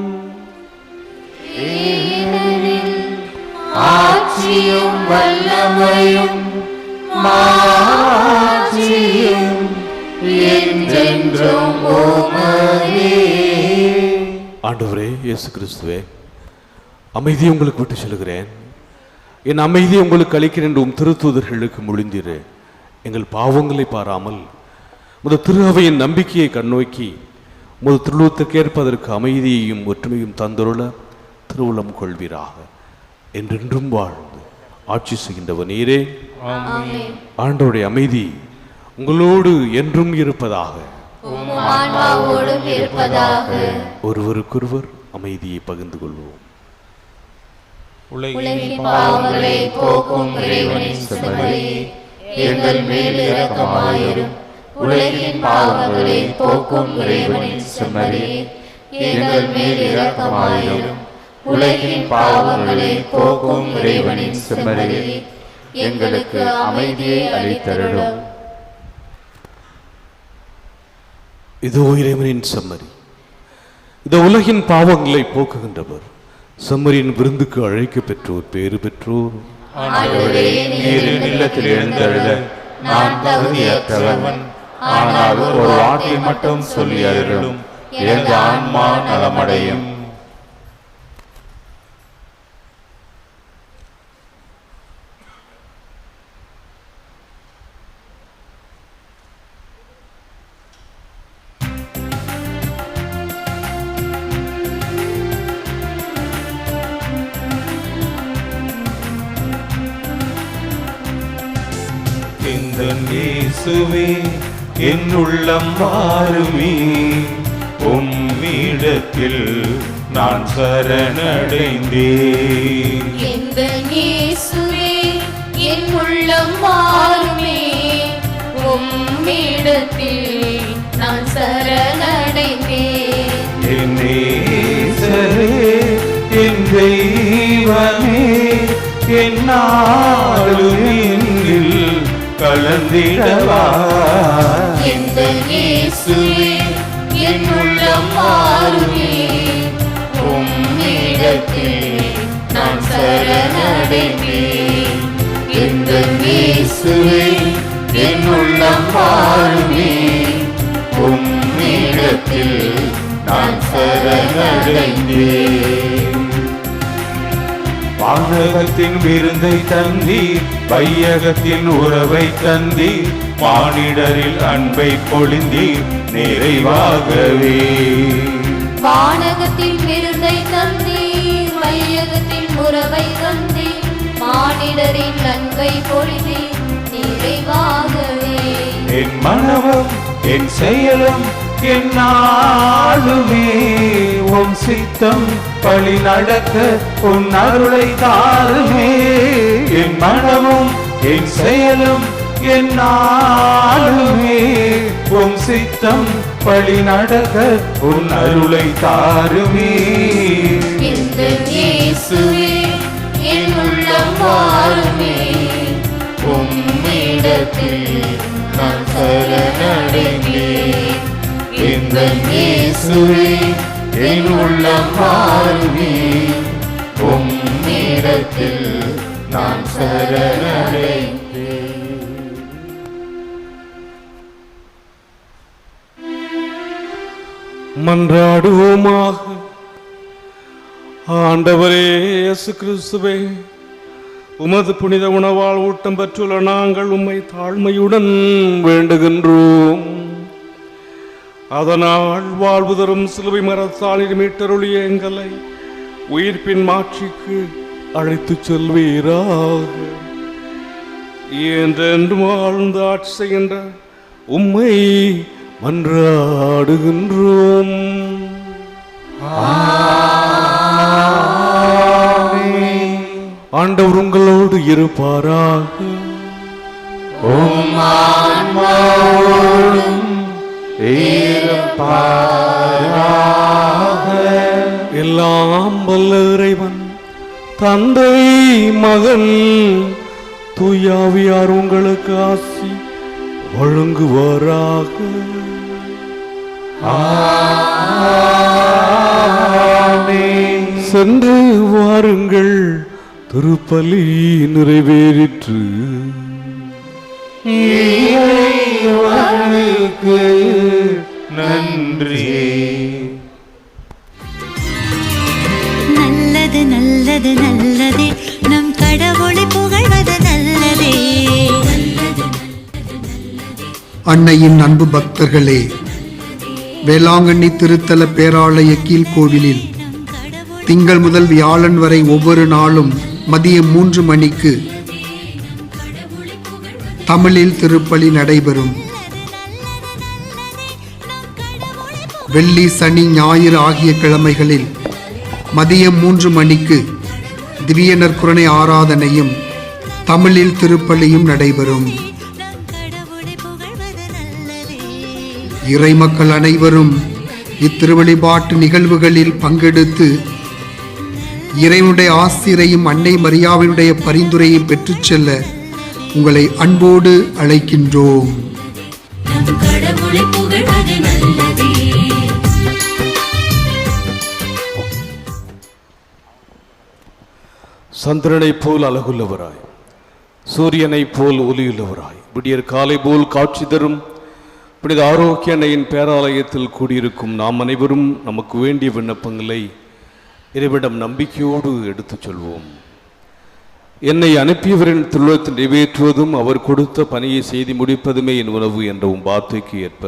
ஆட்சியும் வல்லமையும் மாட்சியும் என்றென்றும் உமதே. ஆண்டவரே இயேசு கிறிஸ்துவே, அமைதியை உங்களுக்கு விட்டு செல்கிறேன், என் அமைதியை உங்களுக்கு அளிக்கிறேன் என்று உம் திருத்தூதர்களுக்கு மொழிந்தீரே. எங்கள் பாவங்களை பாராமல் முத திரு அவையின் நம்பிக்கையை கண்ணோக்கி முத திருவுளத்திற்கு ஏற்பதற்கு அமைதியையும் ஒற்றுமையும் தந்துருள திருவுளம் கொள்வீராக. என்றென்றும் வாழ்ந்து ஆட்சி செய்கின்றவர் நீரே. ஆண்டவருடைய அமைதி உங்களோடு என்றும் இருப்பதாக. ஒருவருக்கொருவர் அமைதியை பகிர்ந்து கொள்வோம். உலகின் பாவங்களை போக்கும் இறைவனின் செம்மறியே, எங்கள் மேல் இரக்கமாயிரும். உலகின் பாவங்களை போக்கும் இறைவனின் செம்மறியே, எங்கள் மேல் இரக்கமாயிரும். உலகின் பாவங்களை போக்கும் இறைவனின் செம்மறியே, எங்களுக்கு அமைதியை அளித்தருளும். இதோ இறைவனின் செம்மறி, இந்த உலகின் பாவங்களை போக்குகின்றவர். செம்மறியின் விருந்துக்கு அழைக்க பெற்றோர் பேறு பெற்றோர். இல்லத்தில் எழுந்தருள நான் தகுதியற்றவன், ஆனால் ஒரு வார்த்தை மட்டும் சொல்லி அருளும், எனது ஆன்மா நலமடையும். இயேசுவே என் உள்ளம் வாருமே, உம்மிடத்தில் நான் சரணடைந்தேன். இயேசுவே என் உள்ளம் வாருமே, உம்மிடத்தில் நான் சரணடைந்தேன். என் நேசரே, என் தெய்வமே, என்னாலும் என்னில் கலந்திடவா. இயேசுவே என் உள்ளம் வாருமே, உம்மிடத்தில் நான் சரணடைந்தேன். இயேசுவே என் உள்ளம் வாருமே, உம்மிடத்தில் நான் சரணடைந்தேன். வானகத்தின் விருந்தை தந்தீர், வையகத்தின் உறவை தந்தீர், மானிடரில் அன்பை பொழிந்தீர் நிறைவாகவே. வானகத்தின் விருந்தை தந்தீர், வையகத்தின் உறவை தந்தீர், மானிடரின் அன்பை பொழிந்தீர் நிறைவாகவே. என் மனமும் என் செயலும் என்னாலுமே உம் சித்தம் பழி நடக்க உன் அருளை தாருமே. என் மனமும் என் செயலும் என்னாலுமே உம் சித்தம் பழி நடக்க உன் அருளை தாருமே. இயேசுவே என் உள்ளம் வாருமே, உம்மிடத்தில் நான் சரணடைந்தேன். இயேசுவே என் உள்ளம் வாருமே, உம்மிடத்தில் நான் சரணடைந்தேன். மன்றாடுவோமாக. ஆண்டவரே இயேசு கிறிஸ்துவே, உமது புனித உணவால் ஊட்டம் பெற்றுள்ள நாங்கள் உம்மை தாழ்மையுடன் வேண்டுகின்றோம். அதனால் வாழ்வு தரும் சிலுவை மரத்தால் மீட்டருளிய எங்களை உயிர்ப்பின் மாட்சிக்கு அழைத்துச் செல்வீராக. என்றென்று வாழ்ந்து ஆட்சி செய்கின்ற உம்மை மன்றாடுகின்றோம். ஆண்டவர் உங்களோடு இருப்பாராக. உம் ஆன்மாவோடும் இருப்பாராக. எல்லாம் வல்ல இறைவன் தந்தை மகன் தூயாவியார் உங்களுக்கு ஆசி வழங்குவாராக. ஆமென். சென்று வாருங்கள், திருப்பலி நிறைவேறிற்று. இறைவனுக்கு நன்றி. நல்லது நல்லது நல்லதே, நம் கடவுளை புகழ்வது நல்லதே. அன்னையின் அன்பு பக்தர்களே, வேளாங்கண்ணி திருத்தல பேராலய கீழ்கோவிலில் திங்கள் முதல் வியாழன் வரை ஒவ்வொரு நாளும் மதியம் 3 மணிக்கு தமிழில் திருப்பலி நடைபெறும். வெள்ளி, சனி, ஞாயிறு ஆகிய கிழமைகளில் மதியம் 3 மணிக்கு திவ்ய நற்கருணை ஆராதனையும் தமிழில் திருப்பலியும் நடைபெறும். இறைமக்கள் அனைவரும் இத்திருவழிபாட்டு நிகழ்வுகளில் பங்கெடுத்து இறைவனுடைய ஆசிரையும் அன்னை மரியாவினுடைய பரிந்துரையை பெற்றுச் செல்ல உங்களை அன்போடு அழைக்கின்றோம். சந்திரனைப் போல் அழகுள்ளவராய், சூரியனைப் போல் ஒளியுள்ளவராய், விடியற் காலை போல் காட்சி தரும் புனித ஆரோக்கிய அன்னையின் பேராலயத்தில் கூடியிருக்கும் நாம் அனைவரும் நமக்கு வேண்டிய விண்ணப்பங்களை இறைவனிடம் நம்பிக்கையோடு எடுத்துச் சொல்வோம். என்னை அனுப்பியவரின் திருவுளத்தை நிறைவேற்றுவதும் அவர் கொடுத்த பணியை செய்து முடிப்பதுமே என் உணவு என்ற வார்த்தைக்கு ஏற்ப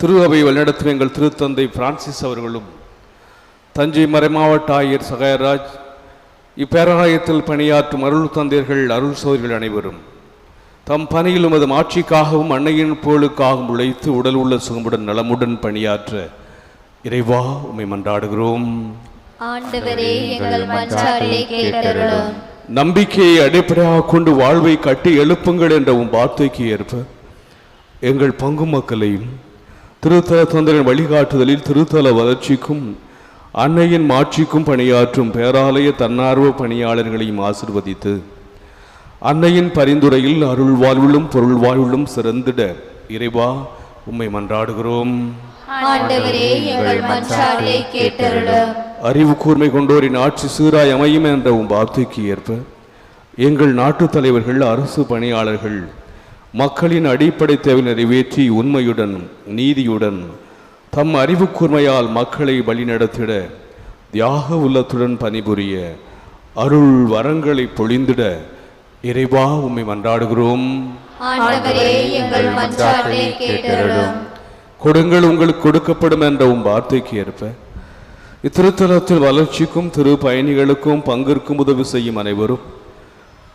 திரு அவை வழிநடத்தும் எங்கள் திருத்தந்தை பிரான்சிஸ் அவர்களும் தஞ்சை மறைமாவட்ட ஆயர் சகாயராஜ், இப்பேராலயத்தில் பணியாற்றும் அருள் தந்தையர்கள், அருள் சோதரிகள் அனைவரும் தம் பணியில் உமது ஆட்சிக்காகவும் அன்னையின் புகழுக்காகவும் உழைத்து உடல் உள்ள சுகமுடன் நலமுடன் பணியாற்ற இறைவா உம்மை மன்றாடுகிறோம். ஆண்டவரே, எங்கள் மன்றாட்டை கேட்டருளும். நம்பிக்கையை அடிப்படையாக கொண்டு வாழ்வை கட்டி எழுப்புங்கள் என்ற வார்த்தைக்கு ஏற்ப எங்கள் பங்கு மக்களையும் திருத்தல தொண்டரின் வழிகாட்டுதலில் திருத்தல வளர்ச்சிக்கும் அன்னையின் மாட்சிக்கும் பணியாற்றும் பேராலய தன்னார்வ பணியாளர்களையும் ஆசிர்வதித்து அன்னையின் பரிந்துரையில் அருள் வாழ்விலும் பொருள் வாழ்விலும் சிறந்திட இறைவா உம்மை மன்றாடுகிறோம். ஆண்டவரே, எங்கள் மன்றாட்டை கேட்டருளும். அறிவு கூர்மை கொண்டோரின் ஆட்சி சீராய் அமையும் என்ற வார்த்தைக்கு ஏற்ப எங்கள் நாட்டு தலைவர்கள், அரசு பணியாளர்கள் மக்களின் அடிப்படை தேவை நிறைவேற்றி உண்மையுடன் நீதியுடன் தம் அறிவு கூர்மையால் மக்களை வழிநடத்திட தியாக உள்ளத்துடன் பணிபுரிய அருள் வரங்களை பொழிந்திட இறைவா உம்மை மன்றாடுகிறோம். ஆண்டவரே, எங்கள் மன்றாட்டை கேட்டருளும். கொடுங்கள் உங்களுக்கு கொடுக்கப்படும் என்ற வார்த்தைக்கு ஏற்ப இத்திருத்தலத்தில் வளர்ச்சிக்கும் திரு பயணிகளுக்கும் பங்கிற்கும் உதவி செய்யும் அனைவரும்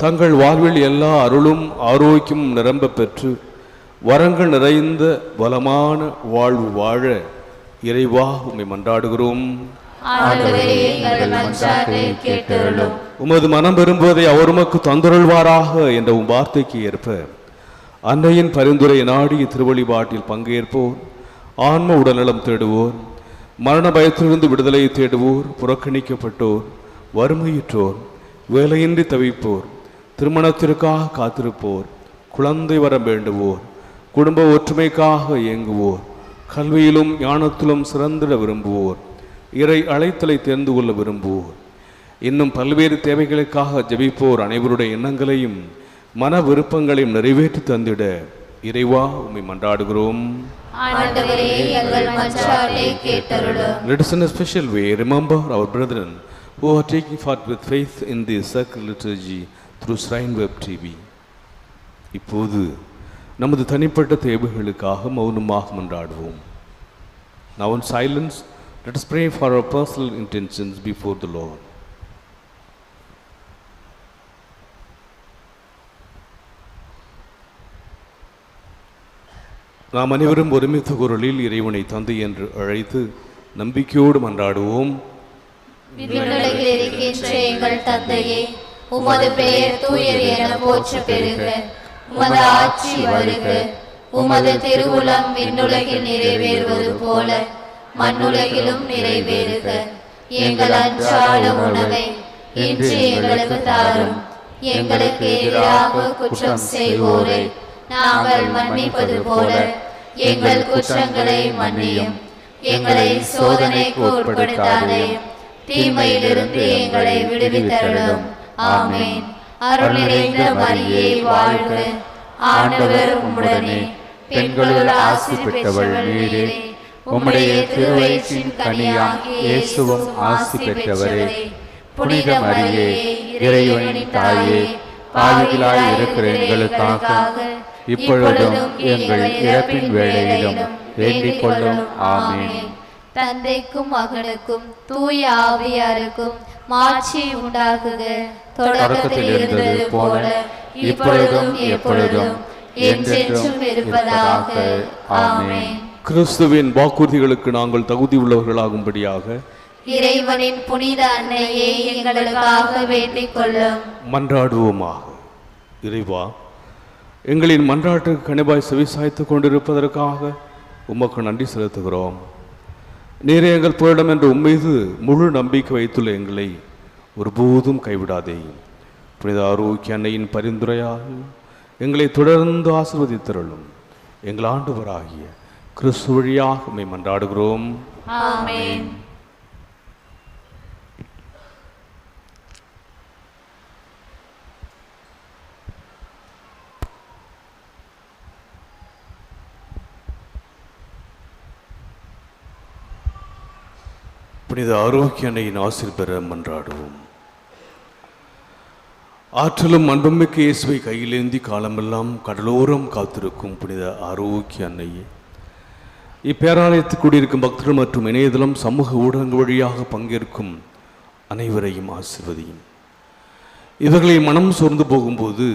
தங்கள் வாழ்வில் எல்லா அருளும் ஆரோக்கியமும் நிரம்ப பெற்று வரங்கள் நிறைந்த வளமான வாழ்வு வாழ இறைவா உம்மை மன்றாடுகிறோம். ஆண்டவரே, எங்கள் மன்றாட்டை கேட்டருளும். உமது மனம் விரும்புவதை அவர் உமக்கு தந்துருள்வாராக என்ற வார்த்தைக்கு ஏற்ப அன்னையின் பரிந்துரை நாடி திருவழிபாட்டில் பங்கேற்போர், ஆன்ம உடல்நலம் தேடுவோர், மரண பயத்திலிருந்து விடுதலை தேடுவோர், புறக்கணிக்கப்பட்டோர், வறுமையுற்றோர், வேலையின்றி தவிப்போர், திருமணத்திற்காக காத்திருப்போர், குழந்தை வரம் வேண்டுவோர், குடும்ப ஒற்றுமைக்காக இயங்குவோர், கல்வியிலும் ஞானத்திலும் சிறந்திட விரும்புவோர், இறை அழைத்தலை தெரிந்து கொள்ள விரும்புவோர், இன்னும் பல்வேறு தேவைகளுக்காக ஜெபிப்போர் அனைவருடைய எண்ணங்களையும் மன விருப்பங்களையும் நிறைவேற்றி தந்திட இறைவா உம்மை மன்றாடுகிறோம். ஆண்டவரே, எங்கள் மன்றாட்டை கேட்டருளும். Let us in a special way remember our brethren who are taking part with faith in the sacred liturgy through Shrine Web TV. இப்போது நமது தனிப்பட்ட தேவைகளுக்காக மௌனமாக மன்றாடுவோம். Now in silence, let us pray for our personal intentions before the Lord. நாம் அனைவரும் ஒருமித்த குரலில் இறைவனை தந்தை என்று அழைத்து நம்பிக்கையோடு மன்றாடுவோம். விண்ணுலகில் இருக்கின்ற எங்கள் தந்தையே, உமது பெயர் தூயது என போற்ற பெறுக. உமது ஆட்சி வருக. உமது திருவுளம் விண்ணுலகில் நிறைவேறுவது போல மண்ணுலகிலும் நிறைவேறுக. எங்கள் அன்றாட உணவை இன்று எங்களுக்கு தாரும். எங்களுக்கு எதிராக குற்றம் செய்வோரை நாங்கள் மன்னிப்பது போல எங்கள் குற்றங்களை மன்னியும். எங்களை சோதனைக்கு உட்படுத்தாதையும் தீமையிலிருந்து எங்களை விடுவித்தருளும். ஆமென். அருள் நிறைந்த மரியே வாழ்க, ஆண்டவர் உம்முடனே, பெண்களுள் ஆசி பெற்றவள் நீரே. உம்முடைய திருவயிற்றின் கனியாகிய இயேசுவும் ஆசி பெற்றவரே. புனித மரியே, இறைவனின் தாயே, பாவிகளாய் இருக்கிற எங்களுக்காக இப்பொழுதும் எங்கள் இறப்பின் வேளையிலும் வேண்டிக் கொள்ளும். ஆமென். தந்தைக்கும் மகனுக்கும் தூய ஆவியாருக்கும் மாட்சி உண்டாகுக. தொடக்கத்தில் இருந்தது போல இப்பொழுதும் எப்பொழுதும் என்றென்றும் இருப்பதாக. ஆமென். கிறிஸ்துவின் வாக்குறுதிகளுக்கு நாங்கள் தகுதி உள்ளவர்களாகும்படியாக இறைவனின் புனித அன்னையே எங்களுக்காக வேண்டிக் கொள்ளும். மன்றாடுவோமாக. இறைவா, எங்களின் மன்றாட்டுக்கு கனிவாய் செவிசாய்த்து கொண்டிருப்பதற்காக உமக்கு நன்றி செலுத்துகிறோம். நீரே எங்கள் புகலிடம் என்று உம்மீது முழு நம்பிக்கை வைத்துள்ள எங்களை ஒருபோதும் கைவிடாதே. புனித ஆரோக்கிய அன்னையின் பரிந்துரையாக எங்களை தொடர்ந்து ஆசீர்வதித்தருளும். எங்கள் ஆண்டவராகிய கிறிஸ்து வழியாக உம்மை மன்றாடுகிறோம். ஆமென். புனித ஆரோக்கிய அன்னையின் ஆசீர் பெற மன்றாடுவோம். ஆற்றலும் அன்புமிக்க இயேசுவை கையிலேந்தி காலமெல்லாம் கடலோரம் காத்திருக்கும் புனித ஆரோக்கிய அன்னையே, இப்பேராலயத்தில் கூடியிருக்கும் பக்தர்கள் மற்றும் இணையதளம் சமூக ஊடகங்கள் வழியாக பங்கேற்கும் அனைவரையும் ஆசீர்வதியும். இவர்களை மனம் சோர்ந்து போகும்போது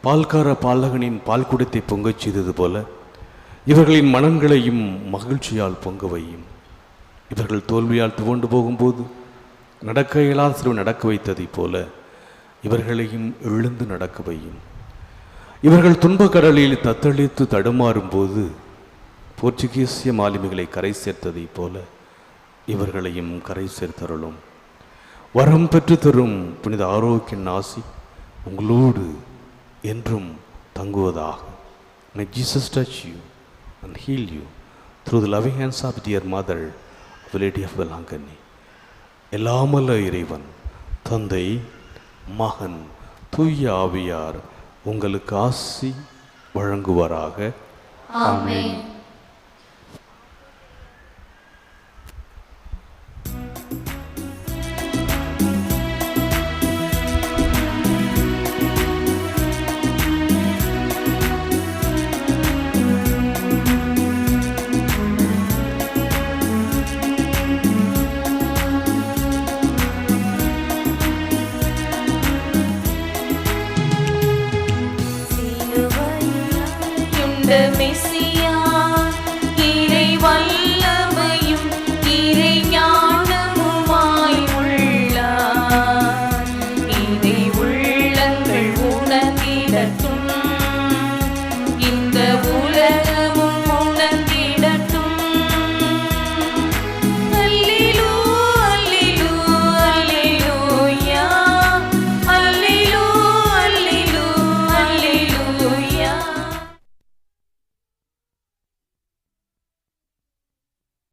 பால்கார பாலகனின் பால் குடத்தை பொங்கச் செய்தது போல இவர்களின் மனங்களையும் மகிழ்ச்சியால் பொங்க வையும். இவர்கள் தோல்வியால் துவண்டு போகும்போது நடக்க இயலாத சிறுவன் நடக்க வைத்ததைப் போல இவர்களையும் எழுந்து நடக்க வையும். இவர்கள் துன்பக்கடலில் தத்தளித்து தடுமாறும் போது போர்ச்சுகீசிய மாலுமிகளை கரை சேர்த்ததைப் போல இவர்களையும் கரை சேர்த்தருளும். வரம் பெற்று தரும் புனித ஆரோக்கிய ஆசி உங்களோடு என்றும் தங்குவதாக. May Jesus touch you and heal you through the loving hands of dear mother, Lady of Belangani. எல்லாமல்ல இறைவன் தந்தை, மகன், தூய ஆவியார் உங்களுக்கு ஆசி வழங்குவாராக. ஆமென். மிஸ்